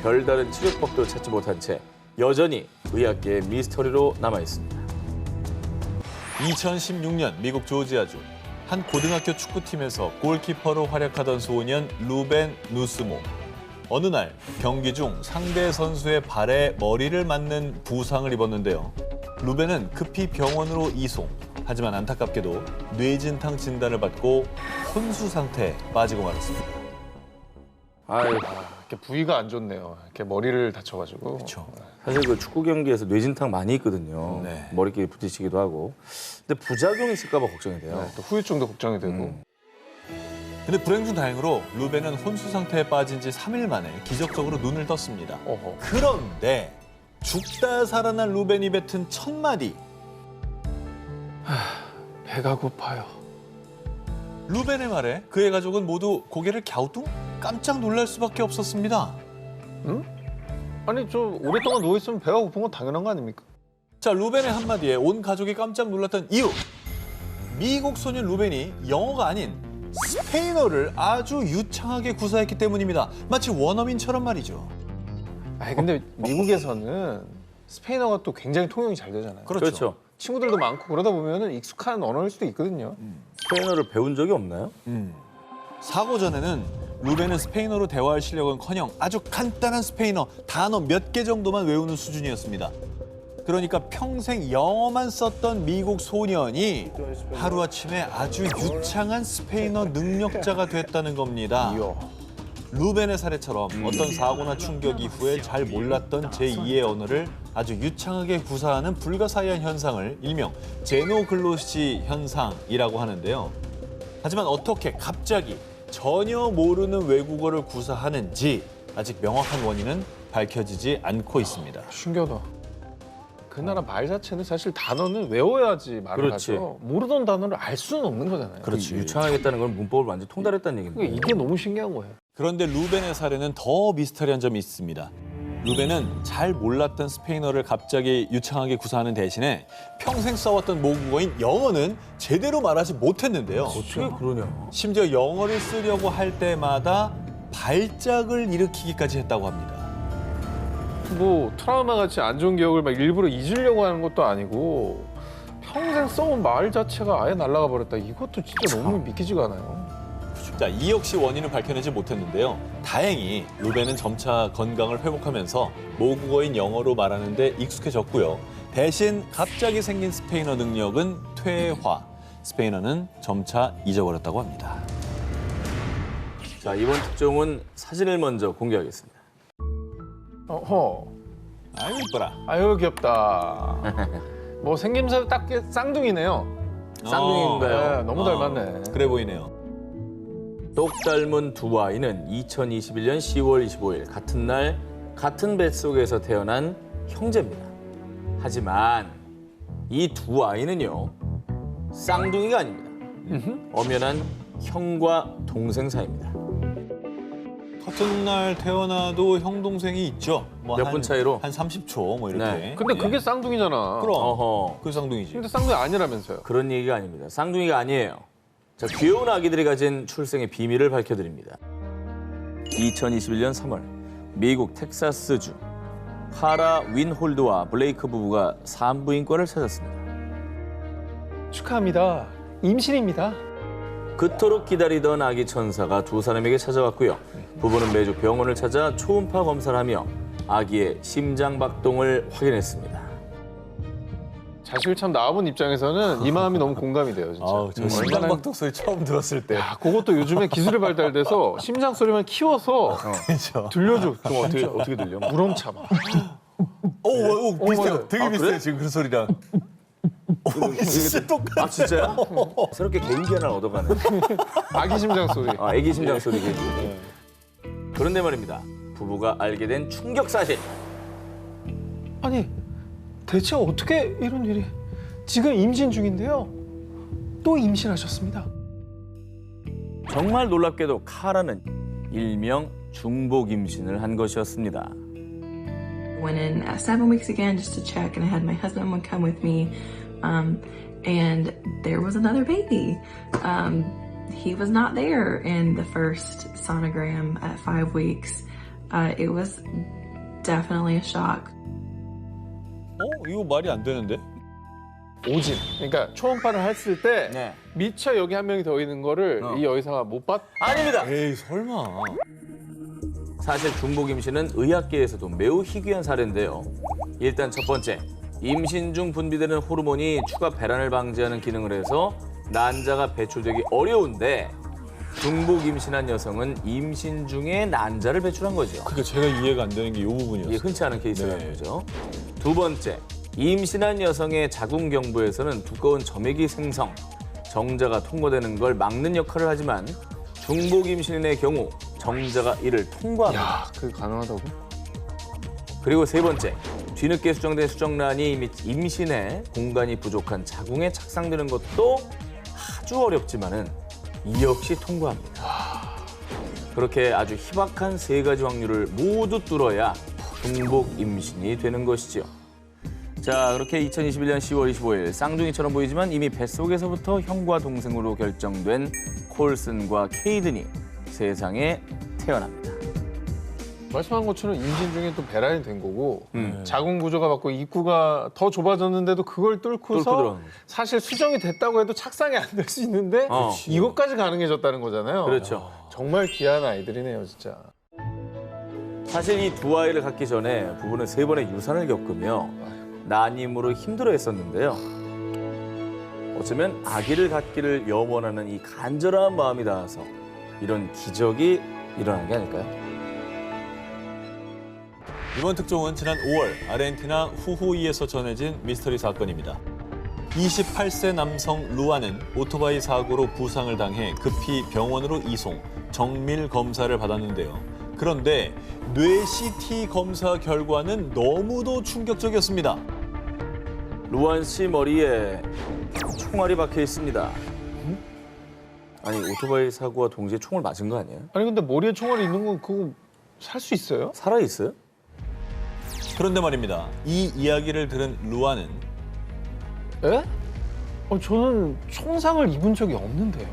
별다른 치료법도 찾지 못한 채 여전히 의학계의 미스터리로 남아 있습니다. 2016년 미국 조지아주 한 고등학교 축구팀에서 골키퍼로 활약하던 소년 루벤 누스모. 어느 날 경기 중 상대 선수의 발에 머리를 맞는 부상을 입었는데요. 루벤은 급히 병원으로 이송. 하지만 안타깝게도 뇌진탕 진단을 받고 혼수 상태에 빠지고 말았습니다. 아유, 이렇게 부위가 안 좋네요. 이렇게 머리를 다쳐가지고. 그렇죠. 사실 그 축구 경기에서 뇌진탕 많이 있거든요. 네. 머리끼리 부딪히기도 하고. 근데 부작용이 있을까 봐 걱정이 돼요. 네, 또 후유증도 걱정이 되고. 근데 불행 중 다행으로 루벤은 혼수 상태에 빠진 지 3일 만에 기적적으로 눈을 떴습니다. 어허. 그런데 죽다 살아난 루벤이 뱉은 첫 마디. 배가 고파요. 루벤의 말에 그의 가족은 모두 고개를 갸우뚱 깜짝 놀랄 수밖에 없었습니다. 아니 저 오랫동안 누워 있으면 배가 고픈 건 당연한 거 아닙니까? 자, 루벤의 한마디에 온 가족이 깜짝 놀랐던 이유. 미국 소년 루벤이 영어가 아닌 스페인어를 아주 유창하게 구사했기 때문입니다. 마치 원어민처럼 말이죠. 아니 근데 미국에서는 스페인어가 또 굉장히 통용이 잘 되잖아요. 그렇죠. 친구들도 많고 그러다 보면은 익숙한 언어일 수도 있거든요. 스페인어를 배운 적이 없나요? 사고 전에는 루벤은 스페인어로 대화할 실력은커녕 아주 간단한 스페인어 단어 몇 개 정도만 외우는 수준이었습니다. 그러니까 평생 영어만 썼던 미국 소년이 하루아침에 아주 유창한 스페인어 능력자가 됐다는 겁니다. 루벤의 사례처럼 어떤 사고나 충격 이후에 잘 몰랐던 제2의 언어를 아주 유창하게 구사하는 불가사의한 현상을 일명 제노글로시 현상이라고 하는데요. 하지만 어떻게 갑자기 전혀 모르는 외국어를 구사하는지 아직 명확한 원인은 밝혀지지 않고 있습니다. 신기하다. 그 나라 말 자체는 사실 단어는 외워야지 말을 그렇지. 하죠. 모르던 단어를 알 수는 없는 거잖아요. 그렇지. 유창하겠다는 건 문법을 완전 통달했다는 얘기인데. 그러니까 이게 너무 신기한 거예요. 그런데 루벤의 사례는 더 미스터리한 점이 있습니다. 루벤은 잘 몰랐던 스페인어를 갑자기 유창하게 구사하는 대신에 평생 써왔던 모국어인 영어는 제대로 말하지 못했는데요. 어떻게 그러냐. 심지어 영어를 쓰려고 할 때마다 발작을 일으키기까지 했다고 합니다. 뭐 트라우마 같이 안 좋은 기억을 막 일부러 잊으려고 하는 것도 아니고 평생 써온 말 자체가 아예 날아가 버렸다. 이것도 진짜 너무 믿기지가 않아요. 자, 이 역시 원인을 밝혀내지 못했는데요. 다행히 루벤은 점차 건강을 회복하면서 모국어인 영어로 말하는 데 익숙해졌고요. 대신 갑자기 생긴 스페인어 능력은 퇴화. 스페인어는 점차 잊어버렸다고 합니다. 자, 이번 특종은 사진을 먼저 공개하겠습니다. 어허. 아유, 이뻐라. 아유 귀엽다. 뭐 생김새 딱 쌍둥이네요. 쌍둥이인가요? 네, 너무 닮았네. 그래 보이네요. 똑 닮은 두 아이는 2021년 10월 25일 같은 날 같은 뱃속에서 태어난 형제입니다. 하지만 이 두 아이는요. 쌍둥이가 아닙니다. 엄연한 형과 동생 사이입니다. 같은 날 태어나도 형 동생이 있죠. 뭐 몇 분 차이로? 한 30초 뭐 이렇게. 네. 근데 그게 쌍둥이잖아. 그럼 어허. 그 쌍둥이지. 근데 쌍둥이 아니라면서요. 그런 얘기가 아닙니다. 쌍둥이가 아니에요. 자, 귀여운 아기들이 가진 출생의 비밀을 밝혀드립니다. 2021년 3월 미국 텍사스주 카라 윈홀드와 블레이크 부부가 산부인과를 찾았습니다. 축하합니다. 임신입니다. 그토록 기다리던 아기 천사가 두 사람에게 찾아왔고요. 부부는 매주 병원을 찾아 초음파 검사를 하며 아기의 심장 박동을 확인했습니다. 자식을 참 낳아본 입장에서는 이 마음이 너무 공감이 돼요, 진짜. 아우, 저 심장박동 소리 처음 들었을 때. 야, 그것도 요즘에 기술이 발달돼서 심장 소리만 키워서 그렇죠. 들려줘. 그럼 어떻게 들려? 우렁차 막. 오, 비슷해요. 맞아요. 되게 비슷해요, 지금 그 소리랑. 진짜 똑같아. 아, 진짜요? 새롭게 개인기 하나 얻어가네. 아기 심장 소리. 아, 애기 심장 소리 개인기. 그런데 말입니다. 부부가 알게 된 충격 사실. 아니, 대체 어떻게 이런 일이? 지금 임신 중인데요. 또 임신하셨습니다. 정말 놀랍게도 카라는 일명 중복 임신을 한 것이었습니다. Went in at 7 weeks again just to check, and I had my husband would come with me, and there was another baby. He was not there in the first sonogram at 5 weeks. It was definitely a shock. 이거 말이 안 되는데? 오진. 그러니까 초음파를 했을 때 네. 미처 여기 한 명이 더 있는 거를 이 여의사가 못 봤. 아닙니다. 에이, 설마. 사실 중복 임신은 의학계에서도 매우 희귀한 사례인데요. 일단 첫 번째, 임신 중 분비되는 호르몬이 추가 배란을 방지하는 기능을 해서 난자가 배출되기 어려운데 중복 임신한 여성은 임신 중에 난자를 배출한 거죠. 그러니까 제가 이해가 안 되는 게 이 부분이었어요. 이게 흔치 않은 케이스라는 네. 거죠. 두 번째, 임신한 여성의 자궁경부에서는 두꺼운 점액이 생성, 정자가 통과되는 걸 막는 역할을 하지만 중복 임신인의 경우 정자가 이를 통과합니다. 야, 그게 가능하다고? 그리고 세 번째, 뒤늦게 수정된 수정란이 이미 임신에 공간이 부족한 자궁에 착상되는 것도 아주 어렵지만은 이 역시 통과합니다. 그렇게 아주 희박한 세 가지 확률을 모두 뚫어야 중복 임신이 되는 것이죠. 자, 그렇게 2021년 10월 25일 쌍둥이처럼 보이지만 이미 뱃속에서부터 형과 동생으로 결정된 콜슨과 케이든이 세상에 태어납니다. 말씀한 것처럼 임신 중에 또 배란이 된 거고 자궁 구조가 바뀌고 입구가 더 좁아졌는데도 그걸 뚫고서 들어가는 거죠. 사실 수정이 됐다고 해도 착상이 안 될 수 있는데 이것까지 가능해졌다는 거잖아요. 그렇죠. 정말 귀한 아이들이네요, 진짜. 사실 이 두 아이를 갖기 전에 부부는 세 번의 유산을 겪으며 난임으로 힘들어했었는데요. 어쩌면 아기를 갖기를 염원하는 이 간절한 마음이 닿아서 이런 기적이 일어난 게 아닐까요? 이번 특종은 지난 5월 아르헨티나 후후이에서 전해진 미스터리 사건입니다. 28세 남성 루아는 오토바이 사고로 부상을 당해 급히 병원으로 이송, 정밀 검사를 받았는데요. 그런데 뇌 CT 검사 결과는 너무도 충격적이었습니다. 루안 씨 머리에 총알이 박혀 있습니다. 아니, 오토바이 사고와 동시에 총을 맞은 거 아니에요? 아니 근데 머리에 총알이 있는 건 그거 살 수 있어요? 살아있어요? 그런데 말입니다. 이 이야기를 들은 루아는 에? 저는 총상을 입은 적이 없는데요.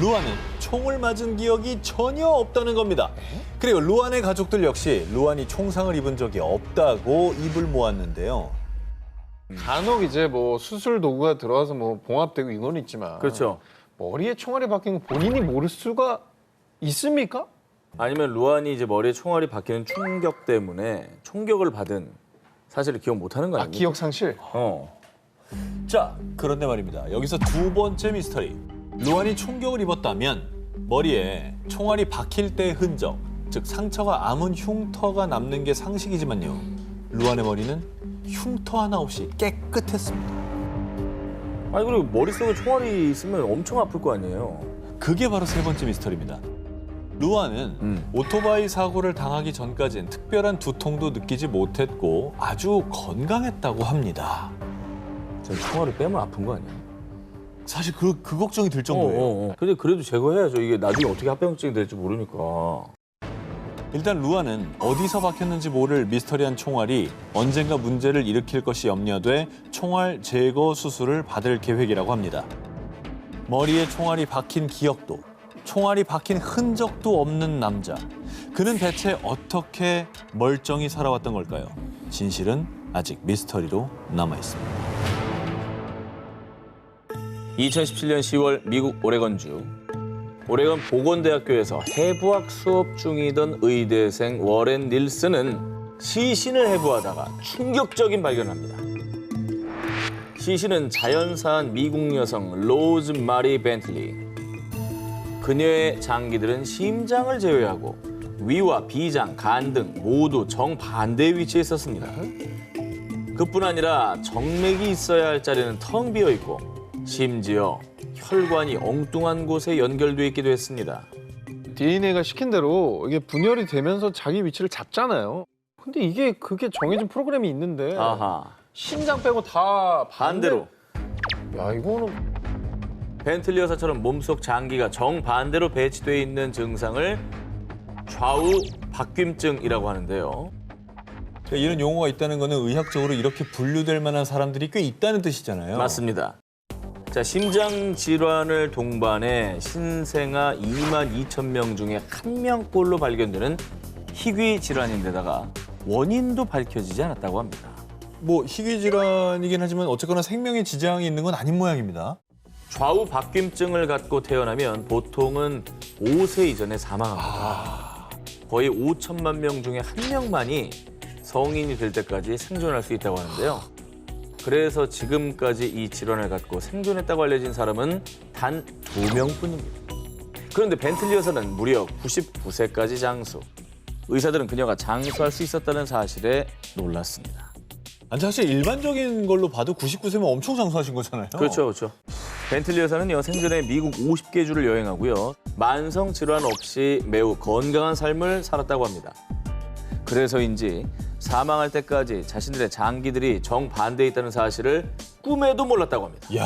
루안은 총을 맞은 기억이 전혀 없다는 겁니다. 그리고 루안의 가족들 역시 루안이 총상을 입은 적이 없다고 입을 모았는데요. 간혹 이제 뭐 수술 도구가 들어와서 뭐 봉합되고 이건 있지만 그렇죠. 머리에 총알이 박힌 거 본인이 모를 수가 있습니까? 아니면 루안이 이제 머리에 총알이 박히는 충격 때문에 총격을 받은 사실을 기억 못하는 거 아, 아닙니까? 기억 상실. 자, 그런데 말입니다. 여기서 두 번째 미스터리. 루안이 총격을 입었다면 머리에 총알이 박힐 때의 흔적, 즉 상처가 아문 흉터가 남는 게 상식이지만요. 루안의 머리는 흉터 하나 없이 깨끗했습니다. 아니, 그리고 머릿속에 총알이 있으면 엄청 아플 거 아니에요? 그게 바로 세 번째 미스터리입니다. 루안은 오토바이 사고를 당하기 전까지는 특별한 두통도 느끼지 못했고 아주 건강했다고 합니다. 전 총알을 빼면 아픈 거 아니에요? 사실 그 걱정이 들 정도예요. 근데 그래도 제거해야죠. 이게 나중에 어떻게 합병증이 될지 모르니까. 일단 루안은 어디서 박혔는지 모를 미스터리한 총알이 언젠가 문제를 일으킬 것이 염려돼 총알 제거 수술을 받을 계획이라고 합니다. 머리에 총알이 박힌 기억도, 총알이 박힌 흔적도 없는 남자. 그는 대체 어떻게 멀쩡히 살아왔던 걸까요? 진실은 아직 미스터리로 남아있습니다. 2017년 10월 미국 오레건주. 오레건 보건대학교에서 해부학 수업 중이던 의대생 워렌 닐슨은 시신을 해부하다가 충격적인 발견을 합니다. 시신은 자연사한 미국 여성 로즈 마리 벤틀리. 그녀의 장기들은 심장을 제외하고 위와 비장, 간 등 모두 정반대의 위치에 있었습니다. 그뿐 아니라 정맥이 있어야 할 자리는 텅 비어 있고 심지어 혈관이 엉뚱한 곳에 연결돼 있기도 했습니다. DNA가 시킨 대로 이게 분열이 되면서 자기 위치를 잡잖아요. 근데 그게 정해진 프로그램이 있는데 아하, 심장 빼고 다 반대로. 야, 이거는 벤틀리 여사처럼 몸속 장기가 정반대로 배치돼 있는 증상을 좌우 박균증이라고 하는데요. 이런 용어가 있다는 거는 의학적으로 이렇게 분류될 만한 사람들이 꽤 있다는 뜻이잖아요. 맞습니다. 자, 심장 질환을 동반해 신생아 2만 2천 명 중에 한 명꼴로 발견되는 희귀 질환인데다가 원인도 밝혀지지 않았다고 합니다. 뭐 희귀 질환이긴 하지만 어쨌거나 생명에 지장이 있는 건 아닌 모양입니다. 좌우 박균증을 갖고 태어나면 보통은 5세 이전에 사망합니다. 거의 5천만 명 중에 한 명만이 성인이 될 때까지 생존할 수 있다고 하는데요. 그래서 지금까지 이 질환을 갖고 생존했다고 알려진 사람은 단 2명뿐입니다. 그런데 벤틀리 여사는 무려 99세까지 장수. 의사들은 그녀가 장수할 수 있었다는 사실에 놀랐습니다. 아니, 사실 일반적인 걸로 봐도 99세면 엄청 장수하신 거잖아요. 그렇죠, 그렇죠. 벤틀리 여사는요, 생전에 미국 50개 주를 여행하고요. 만성 질환 없이 매우 건강한 삶을 살았다고 합니다. 그래서인지 사망할 때까지 자신들의 장기들이 정반대에 있다는 사실을 꿈에도 몰랐다고 합니다. 이야,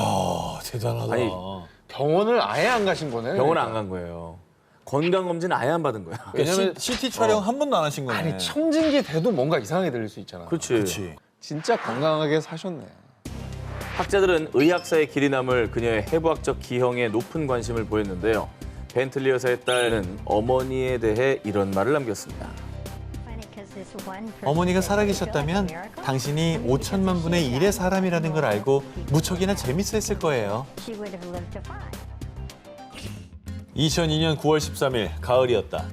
대단하다. 아니, 병원을 아예 안 가신 거네. 병원 안 간 거예요. 건강검진 아예 안 받은 거야. 왜냐면 CT 촬영 한 번도 안 하신 거네. 아니 청진기 돼도 뭔가 이상하게 들릴 수 있잖아. 그렇지. 그렇지. 진짜 건강하게 사셨네. 학자들은 의학사의 길이 남을 그녀의 해부학적 기형에 높은 관심을 보였는데요. 벤틀리 여사의 딸은 어머니에 대해 이런 말을 남겼습니다. 어머니가 살아계셨다면 당신이 5천만 분의 1의 사람이라는 걸 알고 무척이나 재밌어했을 거예요. 2002년 9월 13일 가을이었다.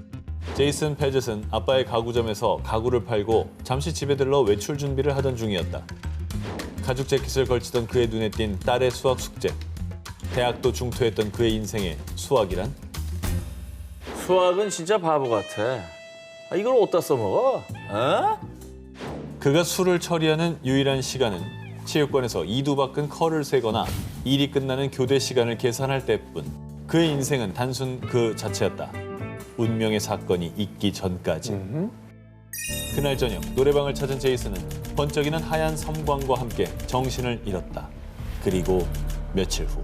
제이슨 페젯은 아빠의 가구점에서 가구를 팔고 잠시 집에 들러 외출 준비를 하던 중이었다. 가죽 재킷을 걸치던 그의 눈에 띈 딸의 수학 숙제. 대학도 중퇴했던 그의 인생에 수학이란? 수학은 진짜 바보 같아. 이걸 어디다 써먹어? 어? 그가 술을 처리하는 유일한 시간은 체육관에서 이두박근 컬을 세거나 일이 끝나는 교대 시간을 계산할 때뿐. 그의 인생은 단순 그 자체였다. 운명의 사건이 있기 전까지. 그날 저녁 노래방을 찾은 제이슨은 번쩍이는 하얀 섬광과 함께 정신을 잃었다. 그리고 며칠 후.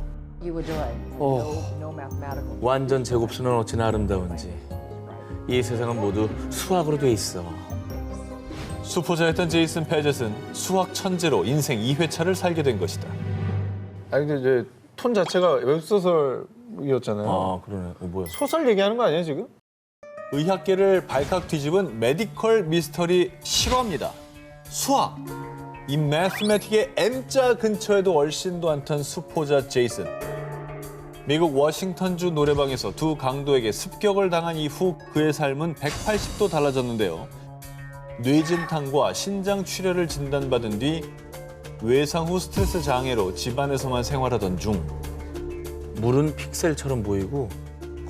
완전 제곱수는 어찌나 아름다운지. 이 세상은 모두 수학으로 돼 있어. 수포자였던 제이슨 페젯은 수학 천재로 인생 2회차를 살게 된 것이다. 아니 근데 이제 톤 자체가 웹소설이었잖아요. 아, 그러네. 뭐야. 소설 얘기하는 거 아니에요 지금? 의학계를 발칵 뒤집은 메디컬 미스터리 실화입니다. 수학. 이 매스매틱의 M자 근처에도 얼씬도 않던 수포자 제이슨. 미국 워싱턴주 노래방에서 두 강도에게 습격을 당한 이후 그의 삶은 180도 달라졌는데요. 뇌진탕과 신장 출혈을 진단받은 뒤 외상 후 스트레스 장애로 집안에서만 생활하던 중 물은 픽셀처럼 보이고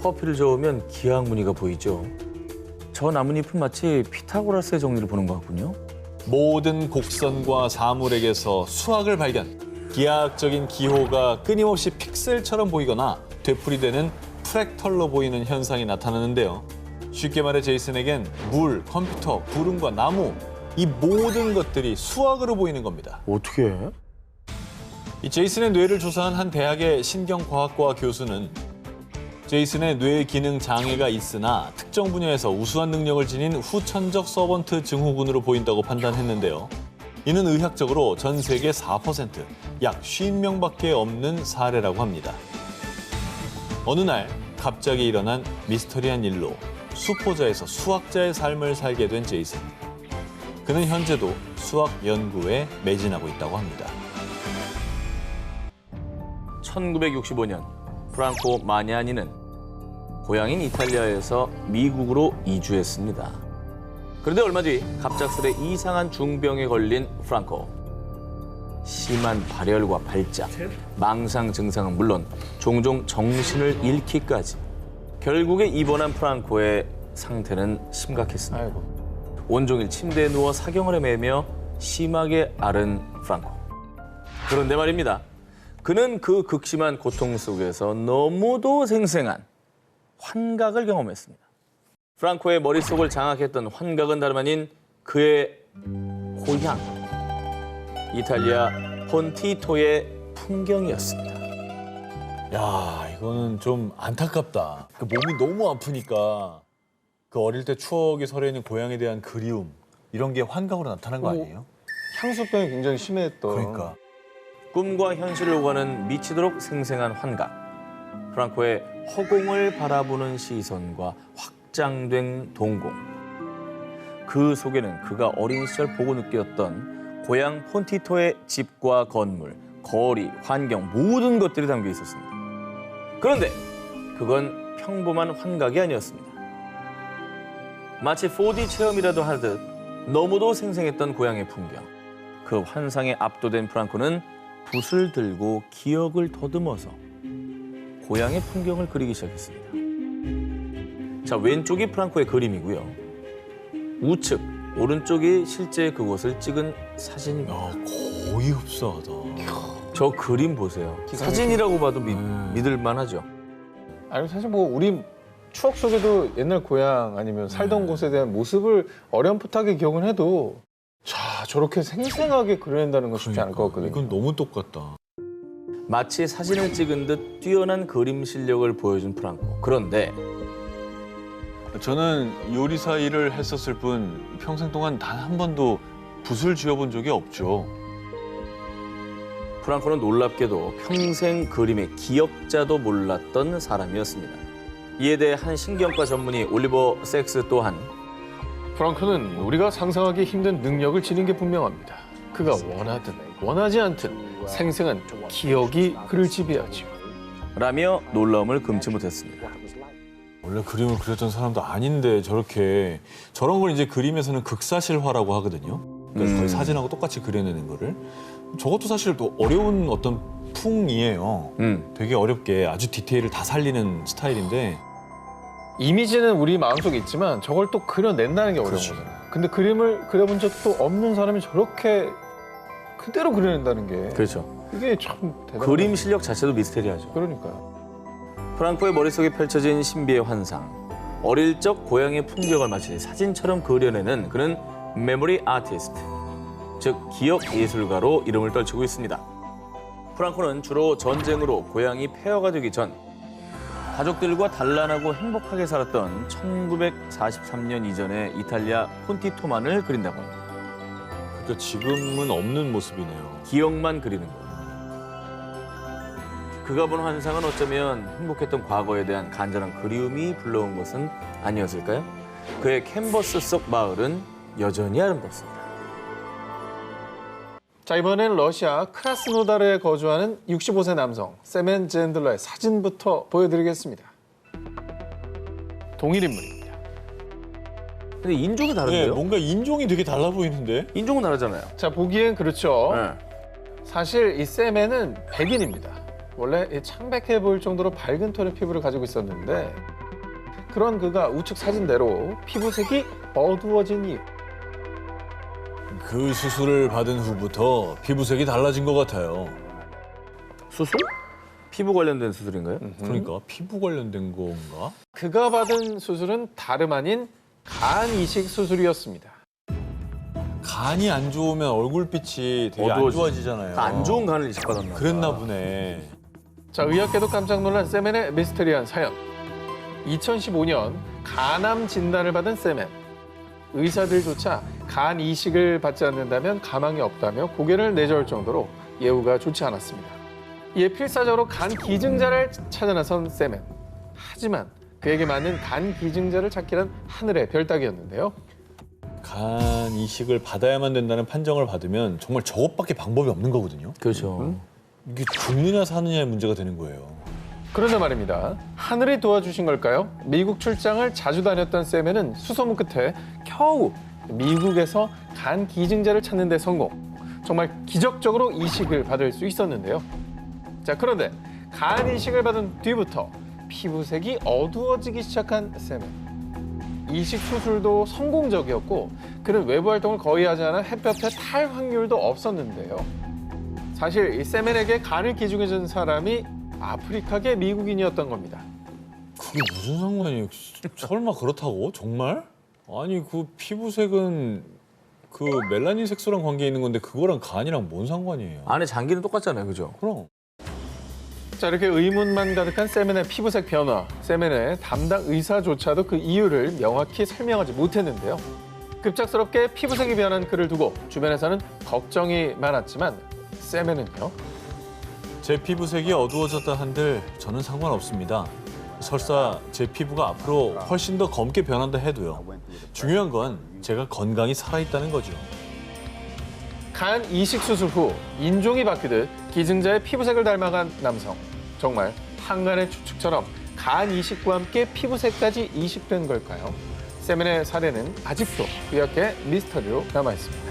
커피를 저으면 기하학 무늬가 보이죠. 저 나뭇잎은 마치 피타고라스의 정리를 보는 것 같군요. 모든 곡선과 사물에게서 수학을 발견. 기하학적인 기호가 끊임없이 픽셀처럼 보이거나 되풀이되는 프랙털로 보이는 현상이 나타나는데요. 쉽게 말해 제이슨에겐 물, 컴퓨터, 구름과 나무 이 모든 것들이 수학으로 보이는 겁니다. 어떻게 해? 이 제이슨의 뇌를 조사한 한 대학의 신경과학과 교수는 제이슨의 뇌 기능 장애가 있으나 특정 분야에서 우수한 능력을 지닌 후천적 서번트 증후군으로 보인다고 판단했는데요. 이는 의학적으로 전 세계 4%, 약 50명밖에 없는 사례라고 합니다. 어느 날 갑자기 일어난 미스터리한 일로 수포자에서 수학자의 삶을 살게 된 제이슨. 그는 현재도 수학 연구에 매진하고 있다고 합니다. 1965년 프랑코 마냐니는 고향인 이탈리아에서 미국으로 이주했습니다. 그런데 얼마 뒤 갑작스레 이상한 중병에 걸린 프랑코. 심한 발열과 발작, 망상 증상은 물론 종종 정신을 잃기까지. 결국에 입원한 프랑코의 상태는 심각했습니다. 아이고. 온종일 침대에 누워 사경을 헤매며 심하게 앓은 프랑코. 그런데 말입니다. 그는 그 극심한 고통 속에서 너무도 생생한 환각을 경험했습니다. 프랑코의 머릿속을 장악했던 환각은 다름 아닌 그의 고향, 이탈리아 폰티토의 풍경이었습니다. 야, 이거는 좀 안타깝다. 그 몸이 너무 아프니까 그 어릴 때 추억이 서려있는 고향에 대한 그리움 이런 게 환각으로 나타난 거 아니에요? 향수병이 굉장히 심했던. 그러니까. 꿈과 현실을 오가는 미치도록 생생한 환각. 프랑코의 허공을 바라보는 시선과 확장된 동공. 그 속에는 그가 어린 시절 보고 느꼈던 고향 폰티토의 집과 건물, 거리, 환경 모든 것들이 담겨 있었습니다. 그런데 그건 평범한 환각이 아니었습니다. 마치 4D 체험이라도 하듯 너무도 생생했던 고향의 풍경. 그 환상에 압도된 프랑코는 붓을 들고 기억을 더듬어서 고향의 풍경을 그리기 시작했습니다. 자, 왼쪽이 프랑코의 그림이고요. 우측, 오른쪽이 실제 그곳을 찍은 사진입니다. 야, 거의 흡사하다. 저 그림 보세요. 사진이라고 봐도 믿을만 하죠. 아니 사실 뭐 우리 추억 속에도 옛날 고향 아니면 살던 곳에 대한 모습을 어렴풋하게 기억은 해도 자 저렇게 생생하게 그려낸다는 건 쉽지 않을 것 같거든요. 이건 너무 똑같다. 마치 사진을 찍은 듯 뛰어난 그림 실력을 보여준 프랑코. 그런데 저는 요리사 일을 했었을 뿐 평생 동안 단 한 번도 붓을 쥐어본 적이 없죠. 프랑코는 놀랍게도 평생 그림의 기억자도 몰랐던 사람이었습니다. 이에 대해 한 신경과 전문의 올리버 섹스 또한 프랑크는 우리가 상상하기 힘든 능력을 지닌 게 분명합니다. 그가 원하든 원하지 않든 생생한 기억이 그를 지배하죠. 라며 놀라움을 금치 못했습니다. 원래 그림을 그렸던 사람도 아닌데 저런 걸 이제 그림에서는 극사실화라고 하거든요. 그러니까 거의 사진하고 똑같이 그려내는 거를. 저것도 사실 또 어려운 어떤 풍이에요. 되게 어렵게 아주 디테일을 다 살리는 스타일인데 이미지는 우리 마음속에 있지만 저걸 또 그려낸다는 게 어려운 그렇죠. 거잖아요. 근데 그림을 그려본 적도 없는 사람이 저렇게 그대로 그려낸다는 게 그렇죠. 이게 참 대단한 그림 실력 자체도 미스테리하죠. 그러니까요. 프랑코의 머릿속에 펼쳐진 신비의 환상. 어릴 적 고향의 풍경을 마치 사진처럼 그려내는 그는 메모리 아티스트, 즉 기억 예술가로 이름을 떨치고 있습니다. 프랑코는 주로 전쟁으로 고향이 폐허가 되기 전 가족들과 단란하고 행복하게 살았던 1943년 이전의 이탈리아 콘티토만을 그린다고 합니다. 그러니까 지금은 없는 모습이네요. 기억만 그리는 거예요. 그가 본 환상은 어쩌면 행복했던 과거에 대한 간절한 그리움이 불러온 것은 아니었을까요? 그의 캔버스 속 마을은 여전히 아름답습니다. 자 이번엔 러시아 크라스노다르에 거주하는 65세 남성 세멘 젠들러의 사진부터 보여드리겠습니다. 동일 인물입니다. 근데 인종이 네, 다른데요? 뭔가 인종이 되게 달라 보이는데? 인종은 다르잖아요. 자 보기엔 그렇죠. 네. 사실 이 세멘은 백인입니다. 원래 창백해 보일 정도로 밝은 톤의 피부를 가지고 있었는데 그런 그가 우측 사진대로 피부색이 어두워진 이유. 그 수술을 받은 후부터 피부색이 달라진 것 같아요. 수술? 피부 관련된 수술인가요? 그러니까 피부 관련된 건가? 그가 받은 수술은 다름 아닌 간 이식 수술이었습니다. 간이 안 좋으면 얼굴빛이 되게 안 어두워지죠. 좋아지잖아요. 안 좋은 간을 이식받았나 보다. 그랬나 보네. 자, 의학계도 깜짝 놀란 세멘의 미스터리한 사연. 2015년 간암 진단을 받은 세멘. 의사들조차 간 이식을 받지 않는다면 가망이 없다며 고개를 내저을 정도로 예후가 좋지 않았습니다. 이에 필사적으로 간 기증자를 찾아 나선 세멘. 하지만 그에게 맞는 간 기증자를 찾기란 하늘의 별 따기였는데요. 간 이식을 받아야만 된다는 판정을 받으면 정말 저것밖에 방법이 없는 거거든요. 그렇죠. 이게 죽느냐 사느냐의 문제가 되는 거예요. 그런데 말입니다. 하늘이 도와주신 걸까요? 미국 출장을 자주 다녔던 세멘은 수소문 끝에 겨우 미국에서 간 기증자를 찾는 데 성공. 정말 기적적으로 이식을 받을 수 있었는데요. 자, 그런데 간 이식을 받은 뒤부터 피부색이 어두워지기 시작한 세멘. 이식 수술도 성공적이었고 그는 외부 활동을 거의 하지 않아 햇볕에 탈 확률도 없었는데요. 사실 이 세멘에게 간을 기증해준 사람이 아프리카계 미국인이었던 겁니다. 그게 무슨 상관이에요? 설마 그렇다고? 정말? 아니 그 피부색은 그 멜라닌 색소랑 관계 있는 건데 그거랑 간이랑 뭔 상관이에요? 안에 장기는 똑같잖아요. 그죠? 그럼. 자, 이렇게 의문만 가득한 세멘의 피부색 변화. 세멘의 담당 의사조차도 그 이유를 명확히 설명하지 못했는데요. 급작스럽게 피부색이 변한 그를 두고 주변에서는 걱정이 많았지만 세멘은요. 제 피부색이 어두워졌다 한들 저는 상관없습니다. 설사 제 피부가 앞으로 훨씬 더 검게 변한다 해도요. 중요한 건 제가 건강히 살아있다는 거죠. 간 이식 수술 후 인종이 바뀌듯 기증자의 피부색을 닮아간 남성. 정말 한간의 추측처럼 간 이식과 함께 피부색까지 이식된 걸까요? 세멘의 사례는 아직도 의학계 미스터리로 남아있습니다.